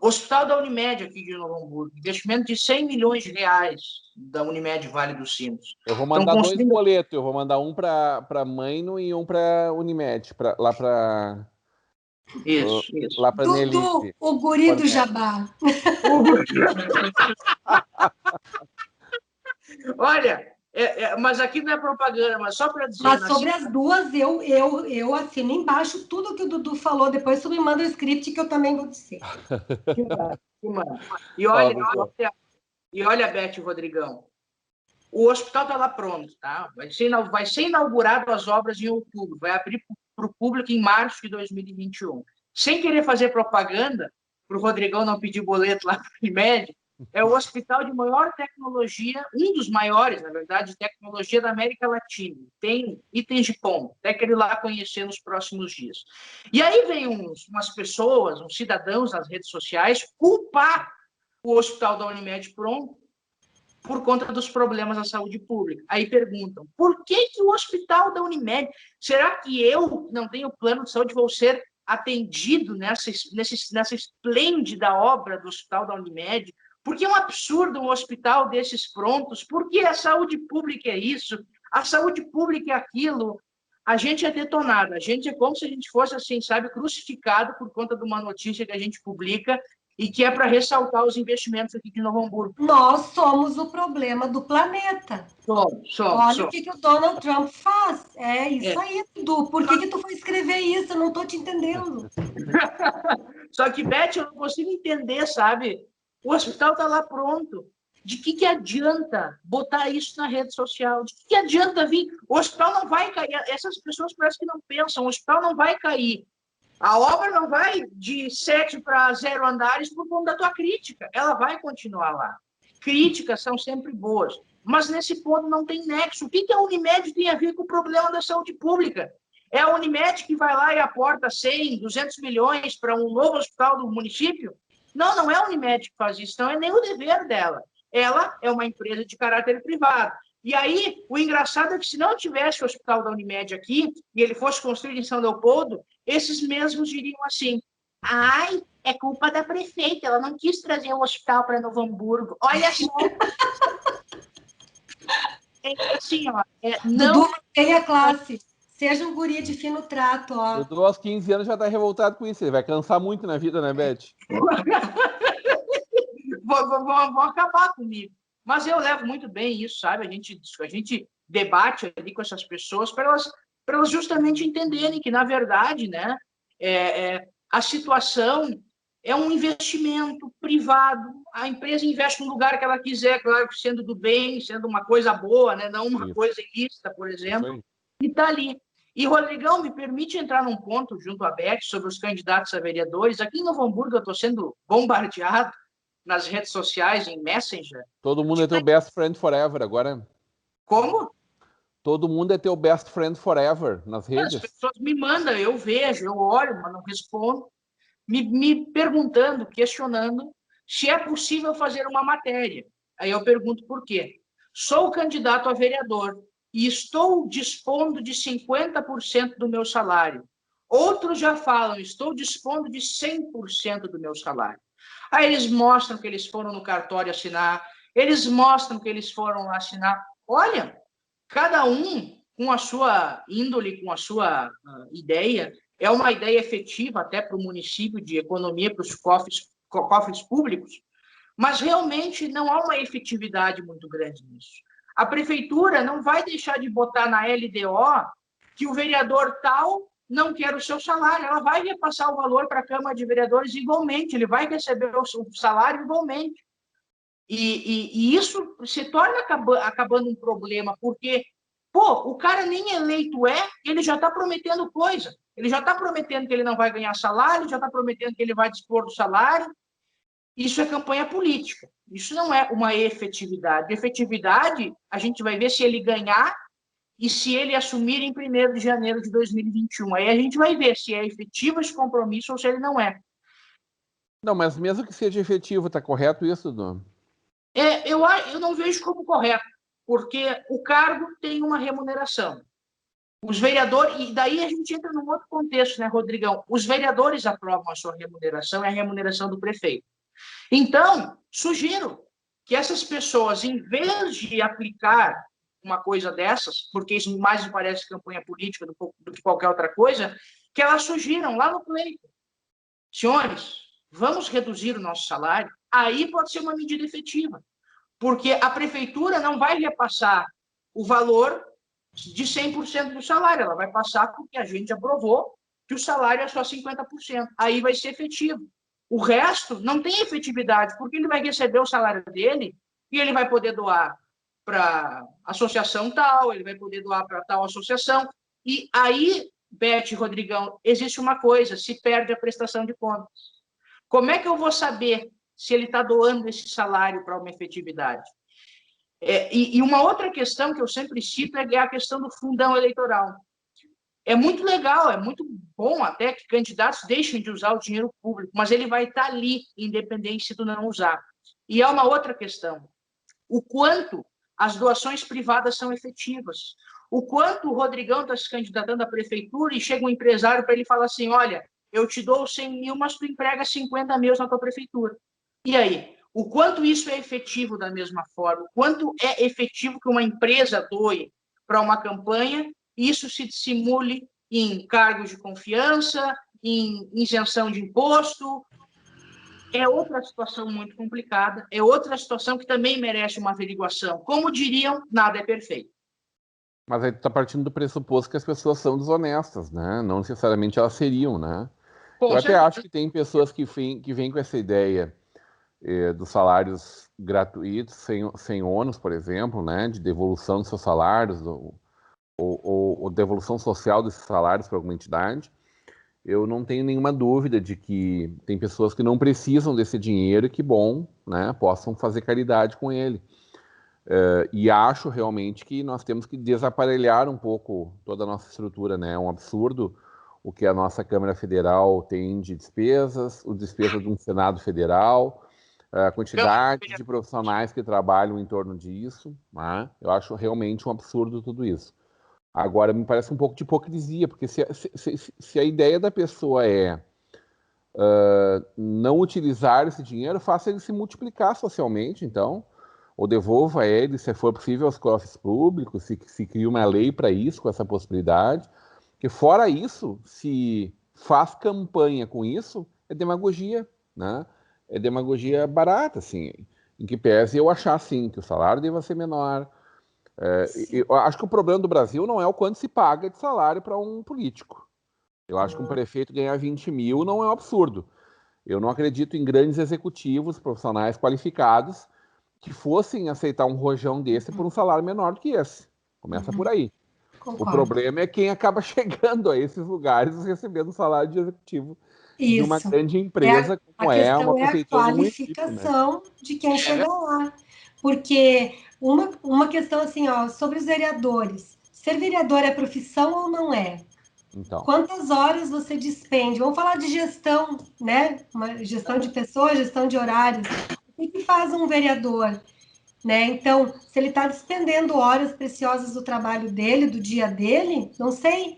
O Hospital da Unimed aqui de Novo Hamburgo, investimento de 100 milhões de reais da Unimed Vale dos Sinos. Eu vou mandar dois boletos, eu vou mandar um para Maino e um para Unimed, lá para... Isso. Lá para Dudu, o guri do Jabá. Olha, mas aqui não é propaganda, mas só para dizer... Mas sobre as duas, eu assino embaixo tudo que o Dudu falou. Depois tu me manda o script que eu também vou dizer. E olha, Beth e Rodrigão, o hospital está lá pronto, tá? Vai ser inaugurado as obras em outubro, vai abrir para o público em março de 2021. Sem querer fazer propaganda, para o Rodrigão não pedir boleto lá para o Unimed, é o hospital de maior tecnologia, um dos maiores, na verdade, de tecnologia da América Latina. Tem itens de ponta, até que ele lá conhecer nos próximos dias. E aí vem umas pessoas, uns cidadãos nas redes sociais, culpar o hospital da Unimed pronto por conta dos problemas da saúde pública. Aí perguntam, por que o hospital da Unimed, será que eu, que não tenho plano de saúde, vou ser atendido nessa esplêndida obra do hospital da Unimed? Por que é um absurdo um hospital desses prontos? Por que a saúde pública é isso? A saúde pública é aquilo? A gente é detonado, a gente é como se a gente fosse, assim, sabe, crucificado por conta de uma notícia que a gente publica e que é para ressaltar os investimentos aqui de Novo Hamburgo. Nós somos o problema do planeta. Olha o que o Donald Trump faz. É isso aí, Dudu. Por que tu foi escrever isso? Eu não estou te entendendo. Só que, Beth, eu não consigo entender, sabe? O hospital está lá pronto. De que adianta botar isso na rede social? De que adianta vir? O hospital não vai cair. Essas pessoas parecem que não pensam. O hospital não vai cair. A obra não vai de 7 para 0 andares por conta da tua crítica. Ela vai continuar lá. Críticas são sempre boas. Mas nesse ponto não tem nexo. O que a Unimed tem a ver com o problema da saúde pública? É a Unimed que vai lá e aporta 100, 200 milhões para um novo hospital do município? Não, não é a Unimed que faz isso. Não é nem o dever dela. Ela é uma empresa de caráter privado. E aí, o engraçado é que se não tivesse o hospital da Unimed aqui, e ele fosse construído em São Leopoldo, esses mesmos diriam assim, ai, é culpa da prefeita, ela não quis trazer um hospital para Novo Hamburgo. Olha só. É assim, ó. Dudu, mantenha a classe. Seja um guri de fino trato, ó. Dudu, aos 15 anos, já está revoltado com isso. Ele vai cansar muito na vida, né, Beth? Vão acabar comigo. Mas eu levo muito bem isso, sabe? A gente debate ali com essas pessoas para elas justamente entenderem que, na verdade, né, a situação é um investimento privado. A empresa investe no lugar que ela quiser, claro, sendo do bem, sendo uma coisa boa, né, não uma coisa ilícita, por exemplo, e está ali. E, Rodrigão, me permite entrar num ponto, junto à Beth, sobre os candidatos a vereadores. Aqui em Novo Hamburgo, eu estou sendo bombardeado nas redes sociais, em Messenger. Todo mundo é teu best friend forever agora. Como? Todo mundo é teu best friend forever nas redes. As pessoas me mandam, eu vejo, eu olho, mas não respondo, me perguntando, questionando se é possível fazer uma matéria. Aí eu pergunto por quê. Sou candidato a vereador e estou dispondo de 50% do meu salário. Outros já falam, estou dispondo de 100% do meu salário. Aí eles mostram que eles foram no cartório assinar, eles mostram que eles foram lá assinar. Olha, cada um com a sua índole, com a sua ideia, é uma ideia efetiva até para o município de economia, para os cofres públicos, mas realmente não há uma efetividade muito grande nisso. A prefeitura não vai deixar de botar na LDO que o vereador tal não quer o seu salário, ela vai repassar o valor para a Câmara de Vereadores igualmente, ele vai receber o salário igualmente. E isso se torna acabando um problema, porque, pô, o cara nem eleito ele já está prometendo coisa, ele já está prometendo que ele não vai ganhar salário, já está prometendo que ele vai dispor do salário. Isso é campanha política, isso não é uma efetividade. Efetividade, a gente vai ver se ele ganhar e se ele assumir em 1º de janeiro de 2021. Aí a gente vai ver se é efetivo esse compromisso ou se ele não é. Não, mas mesmo que seja efetivo, está correto isso, Dudu? Eu não vejo como correto, porque o cargo tem uma remuneração. Os vereadores, e daí a gente entra num outro contexto, né, Rodrigão? Os vereadores aprovam a sua remuneração, é a remuneração do prefeito. Então, sugiro que essas pessoas, em vez de aplicar uma coisa dessas, porque isso mais me parece campanha política do que qualquer outra coisa, que elas sugiram lá no pleito. Senhores, vamos reduzir o nosso salário? Aí pode ser uma medida efetiva, porque a prefeitura não vai repassar o valor de 100% do salário, ela vai passar porque a gente aprovou que o salário é só 50%. Aí vai ser efetivo. O resto não tem efetividade, porque ele vai receber o salário dele e ele vai poder doar para associação tal, ele vai poder doar para tal associação. E aí, Beth e Rodrigão, existe uma coisa, se perde a prestação de contas. Como é que eu vou saber se ele está doando esse salário para uma efetividade? E uma outra questão que eu sempre cito é a questão do fundão eleitoral. É muito legal, é muito bom até que candidatos deixem de usar o dinheiro público, mas ele vai estar ali, independente se tu não usar. E há uma outra questão. O quanto as doações privadas são efetivas. O quanto o Rodrigão está se candidatando à prefeitura e chega um empresário para ele falar assim, olha, eu te dou 100 mil, mas tu emprega 50 mil na tua prefeitura. E aí? O quanto isso é efetivo da mesma forma? O quanto é efetivo que uma empresa doe para uma campanha e isso se dissimule em cargos de confiança, em isenção de imposto? É outra situação muito complicada, é outra situação que também merece uma averiguação. Como diriam, nada é perfeito. Mas aí tu está partindo do pressuposto que as pessoas são desonestas, né? Não necessariamente elas seriam, né? Eu até acho que tem pessoas que vêm com essa ideia dos salários gratuitos, sem ônus, por exemplo, né? De devolução dos seus salários, ou devolução social desses salários para alguma entidade. Eu não tenho nenhuma dúvida de que tem pessoas que não precisam desse dinheiro e que, bom, né, possam fazer caridade com ele. E acho realmente que nós temos que desaparelhar um pouco toda a nossa estrutura, né? É um absurdo o que a nossa Câmara Federal tem de despesas, o despesa de um Senado Federal, a quantidade de profissionais que trabalham em torno disso, né? Eu acho realmente um absurdo tudo isso. Agora, me parece um pouco de hipocrisia, porque se a ideia da pessoa é não utilizar esse dinheiro, faça ele se multiplicar socialmente, então, ou devolva ele, se for possível, aos cofres públicos, se cria uma lei para isso, com essa possibilidade. Porque fora isso, se faz campanha com isso, é demagogia, né? É demagogia barata, assim, em que pese eu achar, sim, que o salário deva ser menor. Eu acho que o problema do Brasil não é o quanto se paga de salário para um político. Eu acho que um prefeito ganhar 20 mil não é um absurdo. Eu não acredito em grandes executivos, profissionais qualificados, que fossem aceitar um rojão desse por um salário menor do que esse. Começa por aí. Concordo. O problema é quem acaba chegando a esses lugares recebendo salário de executivo de uma grande empresa, como uma prefeitura do município. A qualificação de quem chega lá. Porque uma questão assim, ó, sobre os vereadores. Ser vereador é profissão ou não é? Então. Quantas horas você despende? Vamos falar de gestão, né? Uma gestão de pessoas, gestão de horários. O que faz um vereador? Né? Então, se ele está despendendo horas preciosas do trabalho dele, do dia dele, não sei,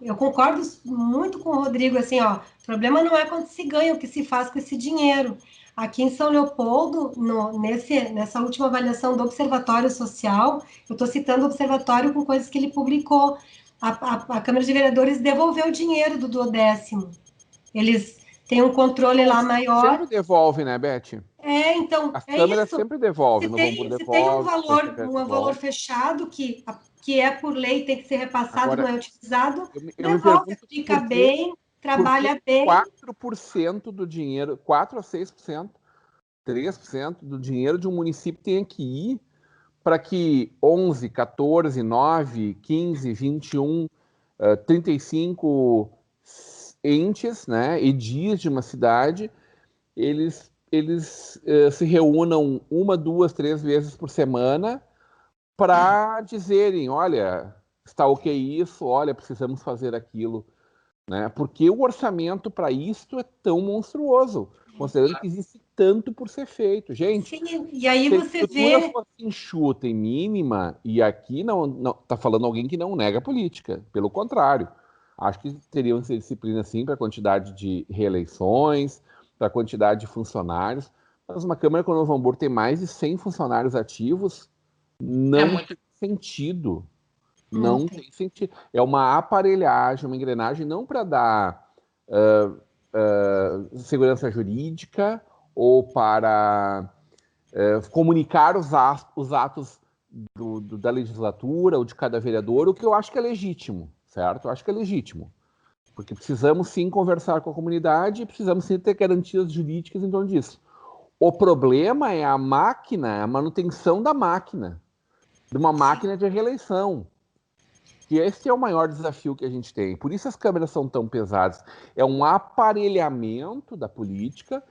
eu concordo muito com o Rodrigo, assim, ó, o problema não é quanto se ganha, o que se faz com esse dinheiro. Aqui em São Leopoldo, nessa última avaliação do Observatório Social, eu estou citando o Observatório com coisas que ele publicou. A Câmara de Vereadores devolveu o dinheiro do duodécimo. Eles têm um controle lá maior. Sempre devolve, né, Beth? Então, As é câmeras isso. sempre devolvem. Se tem um valor fechado que é por lei, tem que ser repassado, Agora, não é utilizado, eu me devolve, pergunto fica bem, trabalha bem. 4% do dinheiro, 4 a 6%, 3% do dinheiro de um município tem que ir para que 11, 14, 9, 15, 21, 35 entes, né, edis de uma cidade, eles se reúnam 1, 2, 3 vezes por semana para dizerem, olha, está ok isso, olha, precisamos fazer aquilo, né? Porque o orçamento para isto é tão monstruoso, considerando que existe tanto por ser feito. Gente, sim, e aí se a você estrutura vê... fosse enxuta e mínima, e aqui não está falando alguém que não nega a política, pelo contrário, acho que teriam que ser disciplina sim para a quantidade de reeleições, para a quantidade de funcionários, mas uma Câmara como Novo Hamburgo tem mais de 100 funcionários ativos, não tem sentido. Não tem sentido. É uma aparelhagem, uma engrenagem, não para dar segurança jurídica ou para comunicar os atos da legislatura ou de cada vereador, o que eu acho que é legítimo, certo? Eu acho que é legítimo. Porque precisamos sim conversar com a comunidade e precisamos sim ter garantias jurídicas em torno disso. O problema é a máquina, a manutenção da máquina, de uma máquina de reeleição. Que esse é o maior desafio que a gente tem. Por isso as câmeras são tão pesadas. É um aparelhamento da política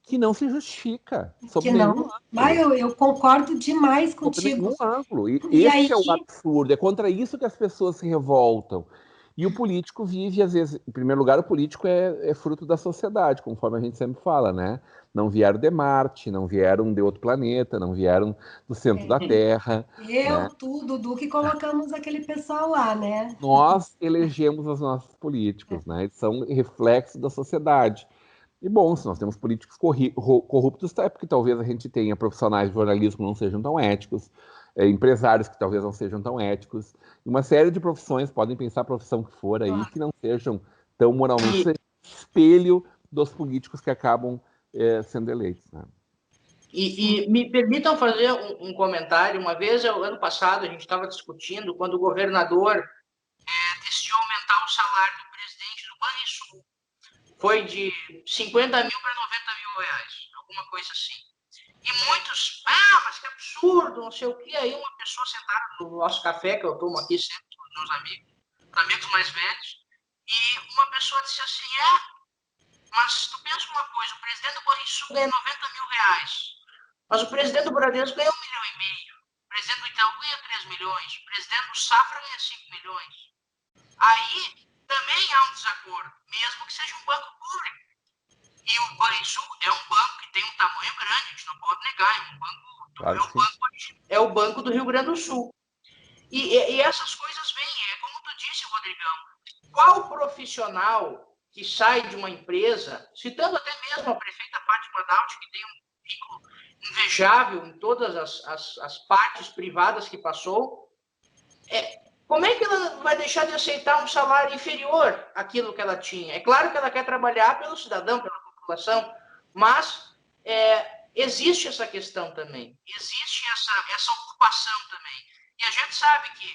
que não se justifica sob nenhum ângulo. Eu concordo demais Sob contigo. nenhum ângulo. E E esse aí... é o absurdo. É contra isso que as pessoas se revoltam. E o político vive, às vezes, em primeiro lugar, o político é fruto da sociedade, conforme a gente sempre fala, né? Não vieram de Marte, não vieram de outro planeta, não vieram do centro da Terra. Né? Dudu, que colocamos aquele pessoal lá, né? Nós elegemos os nossos políticos, né? Eles são reflexo da sociedade. E bom, se nós temos políticos corruptos, é porque talvez a gente tenha profissionais de jornalismo que não sejam tão éticos, empresários que talvez não sejam tão éticos, uma série de profissões, podem pensar a profissão que for aí, que não sejam tão moralmente espelho dos políticos que acabam sendo eleitos. Né? E me permitam fazer um comentário. Uma vez, ano passado, a gente estava discutindo quando o governador decidiu aumentar o salário do presidente do Banrisul. Foi de 50 mil para 90 mil reais, alguma coisa assim. E muitos, mas que absurdo, não sei o quê. Aí uma pessoa sentada no nosso café, que eu tomo aqui sempre com os meus amigos mais velhos, e uma pessoa disse assim, mas tu pensa uma coisa, o presidente do Banrisul ganha 90 mil reais, mas o presidente do Bradesco ganha 1,5 milhão. O presidente do Itaú ganha 3 milhões. O presidente do Safra ganha 5 milhões. Aí também há um desacordo, mesmo que seja um banco público. E o Banrisul é um banco que tem um tamanho grande, a gente não pode negar, é o banco do Rio Grande do Sul. E essas coisas vêm, como tu disse, Rodrigão, qual profissional que sai de uma empresa, citando até mesmo a prefeita Fátima Daut, que tem um vínculo invejável em todas as partes privadas que passou, como é que ela vai deixar de aceitar um salário inferior àquilo que ela tinha? É claro que ela quer trabalhar pelo cidadão, pela população, mas existe essa questão também, existe essa ocupação também. E a gente sabe que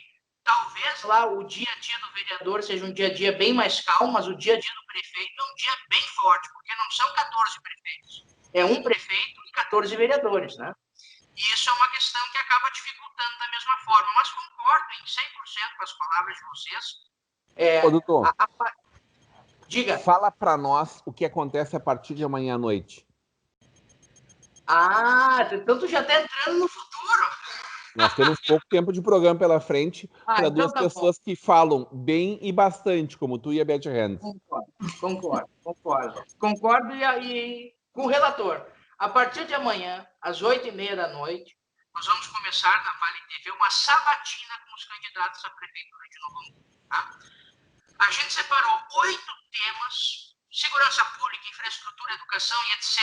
talvez lá o dia a dia do vereador seja um dia a dia bem mais calmo, mas o dia a dia do prefeito é um dia bem forte, porque não são 14 prefeitos, é um prefeito e 14 vereadores, né? E isso é uma questão que acaba dificultando da mesma forma, mas concordo em 100% com as palavras de vocês. Ô, doutor, diga. Fala para nós o que acontece a partir de amanhã à noite. Então tu já está entrando no futuro. Nós temos pouco tempo de programa pela frente para então duas pessoas que falam bem e bastante, como tu e a Beth Hands. Concordo e com o relator. A partir de amanhã, às 20h30 da noite, nós vamos começar na Vale TV uma sabatina com os candidatos à Prefeitura de Novo Hamburgo. Tá? A gente separou 8 temas, segurança pública, infraestrutura, educação e etc.,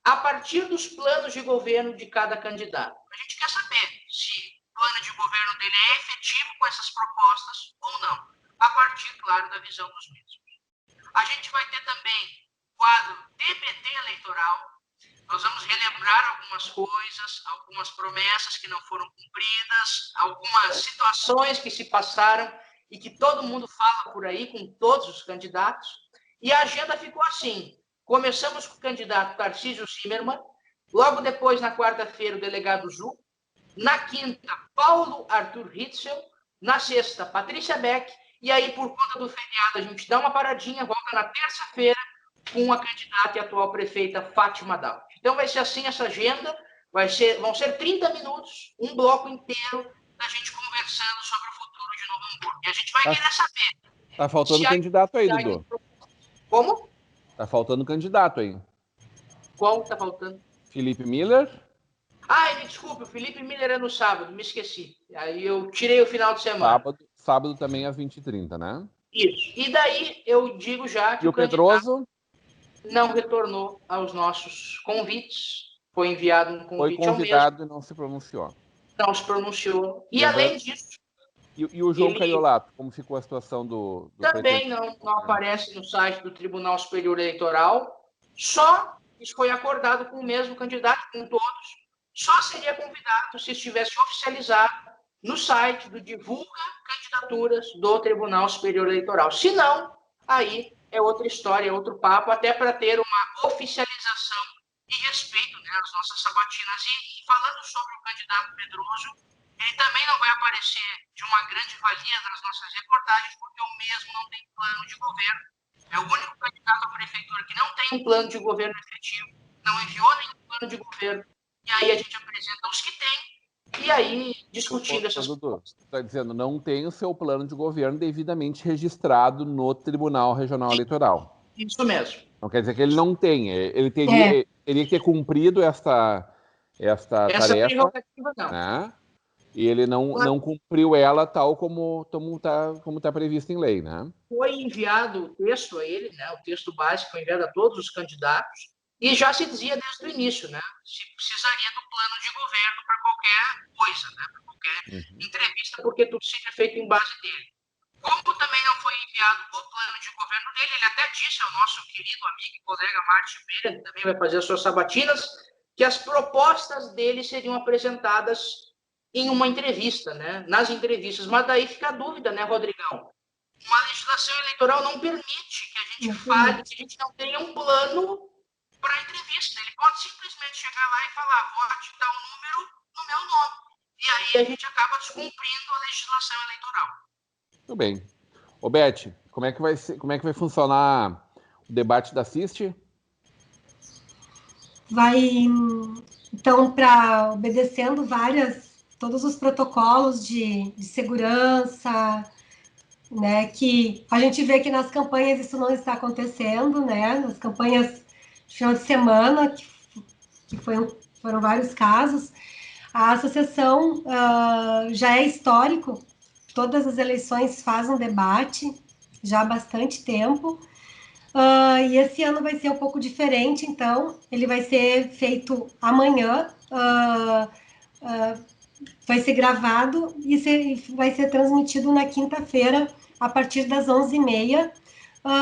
a partir dos planos de governo de cada candidato. A gente quer saber se o plano de governo dele é efetivo com essas propostas ou não, a partir, claro, da visão dos mesmos. A gente vai ter também o quadro TBT eleitoral. Nós vamos relembrar algumas coisas, algumas promessas que não foram cumpridas, algumas situações que se passaram e que todo mundo fala por aí com todos os candidatos. E a agenda ficou assim. Começamos com o candidato Tarcísio Zimmermann, logo depois, na quarta-feira, o delegado Ju, na quinta, Paulo Arthur Ritzel, na sexta, Patrícia Beck, e aí, por conta do feriado, a gente dá uma paradinha, volta na terça-feira com a candidata e atual prefeita Fátima Daut. Então, vai ser assim essa agenda, vão ser 30 minutos, um bloco inteiro da gente conversando sobre o futuro de Novo Hamburgo. E a gente vai querer saber. Tá faltando candidato aí, Dudu. Como? Tá faltando candidato aí. Qual tá faltando? Felipe Miller. Ai, me desculpe, o Felipe Miller é no sábado, me esqueci. Aí eu tirei o final de semana. Sábado também às 20h30, né? Isso. E daí eu digo já que o Pedroso não retornou aos nossos convites. Foi enviado um convite foi convidado e não se pronunciou. Não se pronunciou. E além disso... E o João Cariolato, como ficou a situação do também não aparece no site do Tribunal Superior Eleitoral. Só isso foi acordado com o mesmo candidato, com todos. Só seria convidado se estivesse oficializado no site do Divulga Candidaturas do Tribunal Superior Eleitoral. Se não, aí é outra história, é outro papo, até para ter uma oficialização e respeito, né, às nossas sabatinas. E falando sobre o candidato Pedroso, ele também não vai aparecer de uma grande valia nas nossas reportagens, porque o mesmo não tem plano de governo. É o único candidato à prefeitura que não tem um plano de governo efetivo, não enviou nenhum plano de governo. E aí a gente apresenta os que tem, e aí discutindo essas coisas. Você está dizendo, não tem o seu plano de governo devidamente registrado no Tribunal Regional Eleitoral. Isso mesmo. Não quer dizer que ele não tem. Ele teria que ter cumprido essa tarefa. Prerrogativa, não. Né? E ele não cumpriu ela tal como tá previsto em lei, né? Foi enviado o texto a ele, né? O texto básico foi enviado a todos os candidatos, e já se dizia desde o início, né? Se precisaria do plano de governo para qualquer coisa, né? Para qualquer entrevista, porque tudo seria feito em base dele. Como também não foi enviado o plano de governo dele, ele até disse ao nosso querido amigo e colega Márcio Beira, que também vai fazer as suas sabatinas, que as propostas dele seriam apresentadas em uma entrevista, né? Nas entrevistas. Mas daí fica a dúvida, né, Rodrigão? Uma legislação eleitoral não permite que a gente fale, que a gente não tenha um plano para a entrevista. Ele pode simplesmente chegar lá e falar, vote tal número no meu nome. E aí a gente acaba descumprindo a legislação eleitoral. Tudo bem. Ô, Beth, como é que vai funcionar o debate da CIST? Então, obedecendo todos os protocolos de segurança, né, que a gente vê que nas campanhas isso não está acontecendo, né, nas campanhas de final de semana, que foram vários casos, a associação já é histórico, todas as eleições faz um debate, já há bastante tempo, e esse ano vai ser um pouco diferente, então, ele vai ser feito amanhã, vai ser gravado e vai ser transmitido na quinta-feira, a partir das 11h30,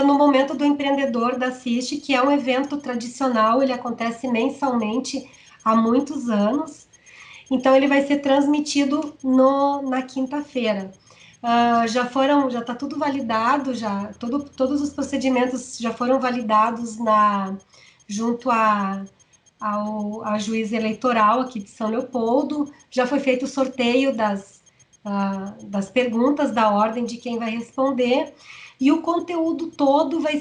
no Momento do Empreendedor da CIST, que é um evento tradicional, ele acontece mensalmente há muitos anos, então ele vai ser transmitido na quinta-feira. Já está tudo validado, todos os procedimentos já foram validados junto à juíza eleitoral aqui de São Leopoldo, já foi feito o sorteio das perguntas da ordem de quem vai responder, e o conteúdo todo vai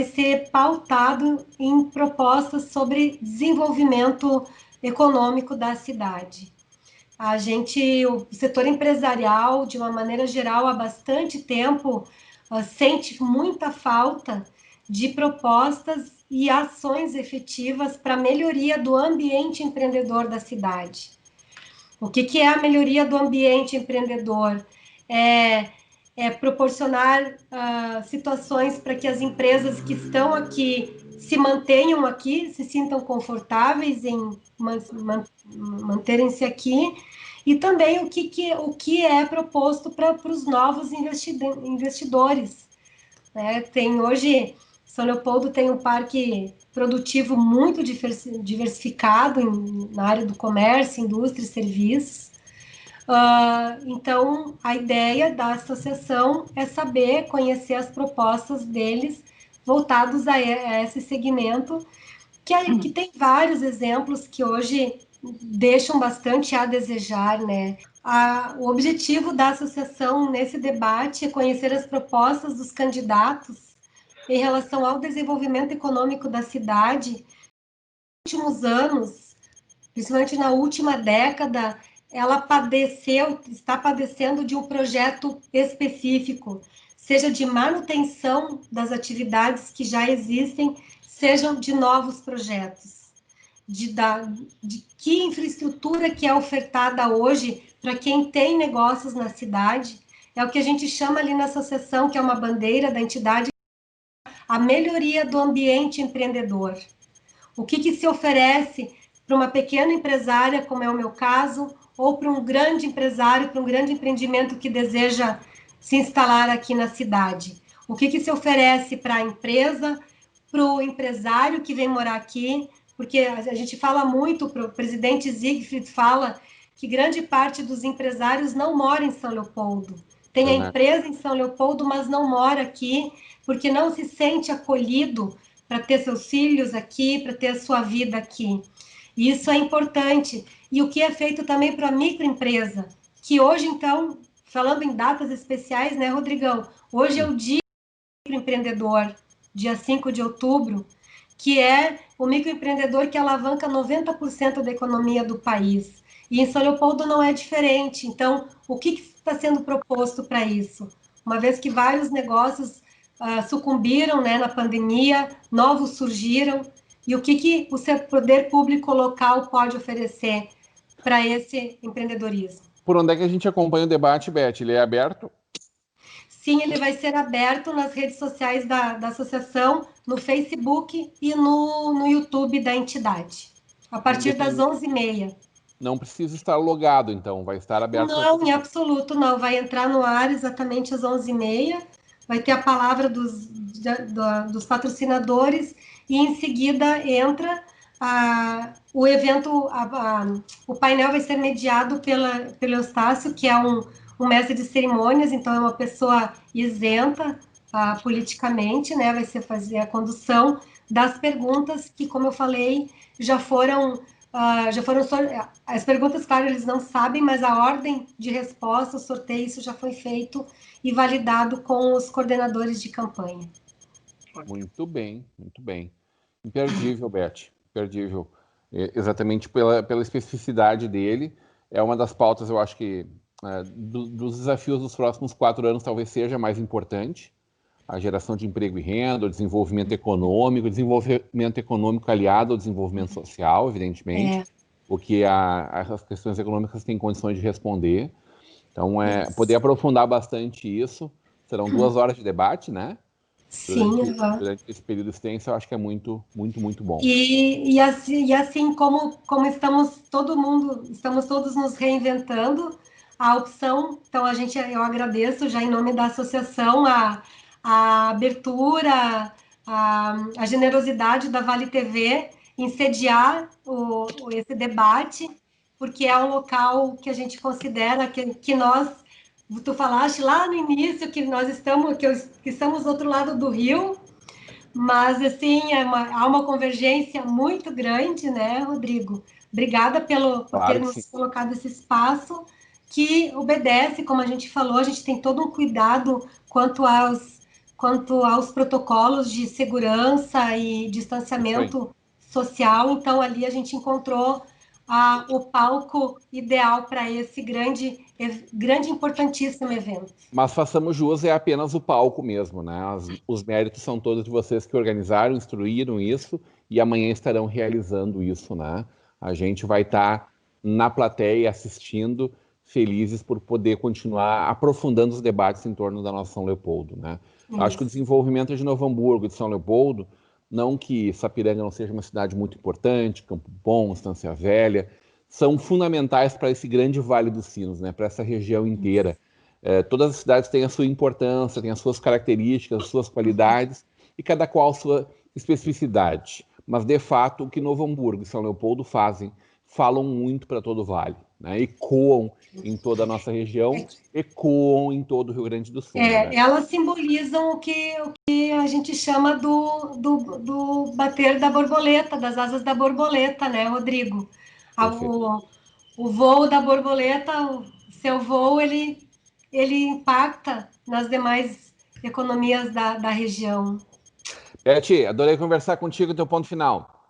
ser pautado em propostas sobre desenvolvimento econômico da cidade. O setor empresarial, de uma maneira geral, há bastante tempo, sente muita falta de propostas e ações efetivas para a melhoria do ambiente empreendedor da cidade. O que é a melhoria do ambiente empreendedor? É proporcionar situações para que as empresas que estão aqui se mantenham aqui, se sintam confortáveis em manterem-se aqui, e também o que é proposto para os novos investidores. Né? Hoje, São Leopoldo tem um parque produtivo muito diversificado na área do comércio, indústria e serviços. Então, a ideia da associação é saber, conhecer as propostas deles voltados a esse segmento, que tem vários exemplos que hoje deixam bastante a desejar, né? O objetivo da associação nesse debate é conhecer as propostas dos candidatos em relação ao desenvolvimento econômico da cidade. Nos últimos anos, principalmente na última década, ela está padecendo de um projeto específico, seja de manutenção das atividades que já existem, sejam de novos projetos, de que infraestrutura que é ofertada hoje para quem tem negócios na cidade, é o que a gente chama ali na associação, que é uma bandeira da entidade, a melhoria do ambiente empreendedor. O que se oferece para uma pequena empresária, como é o meu caso, ou para um grande empresário, para um grande empreendimento que deseja se instalar aqui na cidade? O que se oferece para a empresa, para o empresário que vem morar aqui? Porque a gente fala muito, o presidente Siegfried fala que grande parte dos empresários não mora em São Leopoldo. Tem a empresa em São Leopoldo, mas não mora aqui, porque não se sente acolhido para ter seus filhos aqui, para ter a sua vida aqui. E isso é importante. E o que é feito também para a microempresa, que hoje, então, falando em datas especiais, né, Rodrigão? Hoje é o Dia do Microempreendedor, dia 5 de outubro, que é o microempreendedor que alavanca 90% da economia do país. E em São Leopoldo não é diferente. Então, o que está sendo proposto para isso? Uma vez que vários negócios sucumbiram, né, na pandemia, novos surgiram, e o que o seu poder público local pode oferecer para esse empreendedorismo? Por onde é que a gente acompanha o debate, Beth? Ele é aberto? Sim, ele vai ser aberto nas redes sociais da associação, no Facebook e no YouTube da entidade, a partir das 11h30. Não precisa estar logado, então, vai estar aberto. Não, em absoluto não, vai entrar no ar exatamente às 11h30, vai ter a palavra dos patrocinadores e em seguida entra o evento, o painel vai ser mediado pelo Eustácio, que é um mestre de cerimônias, então é uma pessoa isenta politicamente, né? Vai ser fazer a condução das perguntas que, como eu falei, já foram as perguntas, claro, eles não sabem, mas a ordem de resposta, o sorteio, isso já foi feito e validado com os coordenadores de campanha. Muito bem, muito bem. Imperdível, Beth, imperdível. Exatamente pela especificidade dele. É uma das pautas, eu acho que, dos desafios dos próximos 4 anos, talvez seja a mais importante. A geração de emprego e renda, o desenvolvimento econômico aliado ao desenvolvimento social, evidentemente, porque as questões econômicas têm condições de responder. Então, poder aprofundar bastante isso. Serão 2 horas de debate, né? Sim, durante esse período extenso, eu acho que é muito, muito, muito bom. E assim como estamos todos nos reinventando, a opção, então eu agradeço já em nome da associação a abertura, a generosidade da Vale TV em sediar esse debate, porque é um local que a gente considera que nós, tu falaste lá no início que nós estamos do outro lado do rio, mas assim há uma convergência muito grande, né, Rodrigo? Obrigada por ter nos colocado esse espaço que obedece, como a gente falou, a gente tem todo um cuidado quanto aos protocolos de segurança e distanciamento social, então ali a gente encontrou o palco ideal para esse grande e importantíssimo evento. Mas façamos jus, é apenas o palco mesmo, né? Os méritos são todos de vocês que organizaram, instruíram isso e amanhã estarão realizando isso, né? A gente vai estar na plateia assistindo, felizes por poder continuar aprofundando os debates em torno da nossa São Leopoldo, né? Acho que o desenvolvimento de Novo Hamburgo e de São Leopoldo, não que Sapiranga não seja uma cidade muito importante, Campo Bom, Estância Velha, são fundamentais para esse grande Vale dos Sinos, né? Para essa região inteira. Todas as cidades têm a sua importância, têm as suas características, as suas qualidades, e cada qual sua especificidade. Mas, de fato, o que Novo Hamburgo e São Leopoldo fazem, falam muito para todo o Vale, né? Ecoam em toda a nossa região, ecoam em todo o Rio Grande do Sul. Né? Elas simbolizam o que a gente chama do bater da borboleta, das asas da borboleta, né, Rodrigo? O voo da borboleta, o seu voo, ele impacta nas demais economias da região. Beth, adorei conversar contigo. Teu ponto final.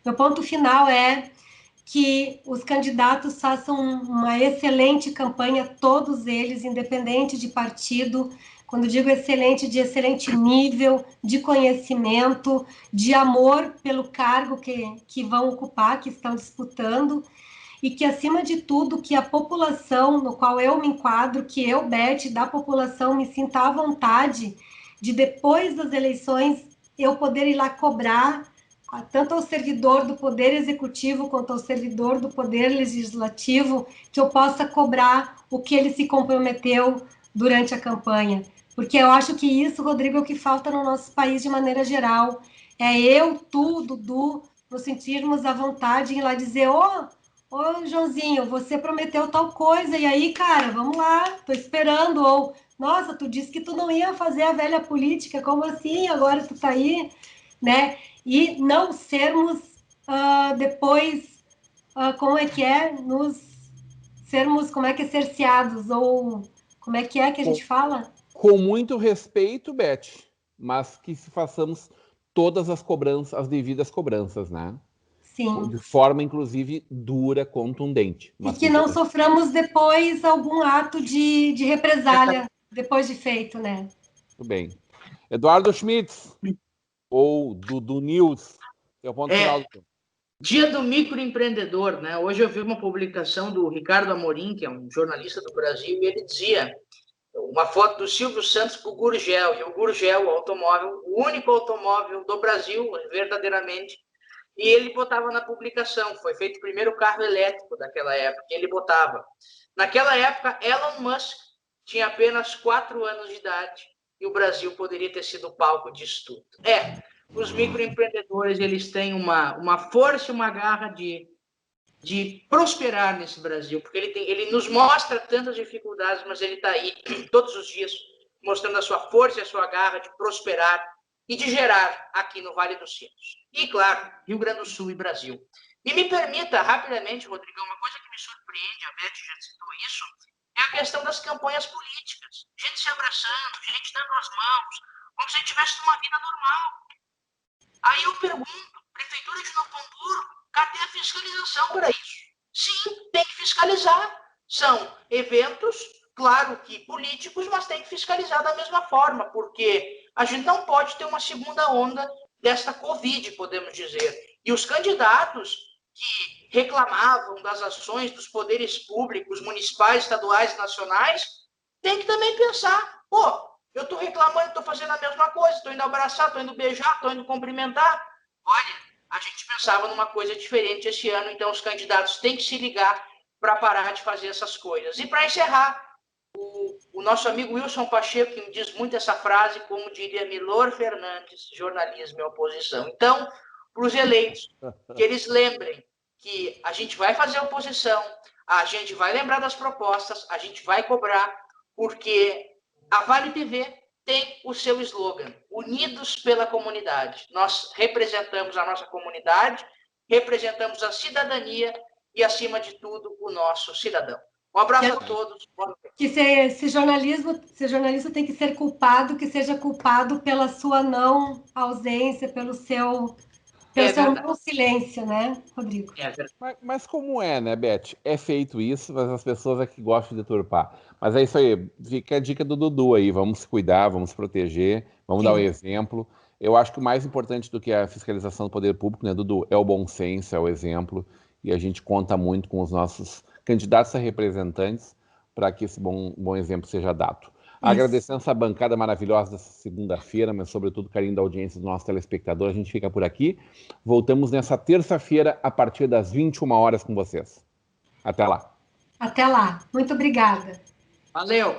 Meu ponto final é que os candidatos façam uma excelente campanha, todos eles, independente de partido. Quando digo excelente, de excelente nível, de conhecimento, de amor pelo cargo que vão ocupar, que estão disputando, e que, acima de tudo, que a população, no qual eu me enquadro, que eu, Beth, da população, me sinta à vontade de, depois das eleições, eu poder ir lá cobrar, tanto ao servidor do Poder Executivo quanto ao servidor do Poder Legislativo, que eu possa cobrar o que ele se comprometeu durante a campanha. Porque eu acho que isso, Rodrigo, é o que falta no nosso país de maneira geral. É eu, tu, Dudu, nos sentirmos à vontade em ir lá dizer: ô Joãozinho, você prometeu tal coisa, e aí, cara, vamos lá, tô esperando. Ou, nossa, tu disse que tu não ia fazer a velha política, como assim? Agora tu tá aí, né? E não sermos depois, como é que é, como é que é, cerceados, ou como é que a gente fala? Com muito respeito, Beth, mas que se façamos todas as cobranças, as devidas cobranças, né? Sim. De forma, inclusive, dura, contundente. E que não soframos depois algum ato de represália, depois de feito, né? Muito bem. Eduardo Schmitz, ou Dudu News, é o ponto final do tempo. Dia do microempreendedor, né? Hoje eu vi uma publicação do Ricardo Amorim, que é um jornalista do Brasil, e ele dizia uma foto do Silvio Santos com o Gurgel, e o Gurgel, o automóvel, o único automóvel do Brasil, verdadeiramente, e ele botava na publicação, foi feito o primeiro carro elétrico daquela época, e ele botava. Naquela época, Elon Musk tinha apenas 4 anos de idade, e o Brasil poderia ter sido o palco disso tudo. Os microempreendedores, eles têm uma força e uma garra de prosperar nesse Brasil, porque ele nos mostra tantas dificuldades, mas ele está aí todos os dias mostrando a sua força e a sua garra de prosperar e de gerar aqui no Vale dos Sinos. E, claro, Rio Grande do Sul e Brasil. E me permita, rapidamente, Rodrigão, uma coisa que me surpreende, a Beth já citou isso, é a questão das campanhas políticas. Gente se abraçando, gente dando as mãos, como se a gente estivesse numa vida normal. Aí eu pergunto, Prefeitura de Novo Hamburgo, cadê a fiscalização para isso? Sim, tem que fiscalizar. São eventos, claro que políticos, mas tem que fiscalizar da mesma forma, porque a gente não pode ter uma segunda onda desta Covid, podemos dizer. E os candidatos que reclamavam das ações dos poderes públicos, municipais, estaduais e nacionais, têm que também pensar, eu estou reclamando, estou fazendo a mesma coisa, estou indo abraçar, estou indo beijar, estou indo cumprimentar. Olha, a gente pensava numa coisa diferente esse ano, então os candidatos têm que se ligar para parar de fazer essas coisas. E para encerrar, o nosso amigo Wilson Pacheco, que me diz muito essa frase, como diria Milor Fernandes, jornalismo e oposição. Então, para os eleitos, que eles lembrem que a gente vai fazer oposição, a gente vai lembrar das propostas, a gente vai cobrar, porque a Vale TV tem o seu slogan, Unidos pela Comunidade. Nós representamos a nossa comunidade, representamos a cidadania e, acima de tudo, o nosso cidadão. Um abraço a todos. Que se jornalista tem que ser culpado, que seja culpado pela sua não ausência, pelo seu não silêncio, né, Rodrigo? Mas como é, né, Beth? É feito isso, mas as pessoas é que gostam de deturpar. Mas é isso aí, fica a dica do Dudu aí, vamos se cuidar, vamos se proteger, vamos dar o exemplo. Eu acho que o mais importante do que a fiscalização do poder público, né, Dudu, é o bom senso, é o exemplo, e a gente conta muito com os nossos candidatos a representantes para que esse bom exemplo seja dado. Agradecendo essa bancada maravilhosa dessa segunda-feira, mas sobretudo o carinho da audiência do nosso telespectador, a gente fica por aqui. Voltamos nessa terça-feira a partir das 21 horas com vocês. Até lá. Até lá. Muito obrigada. Valeu.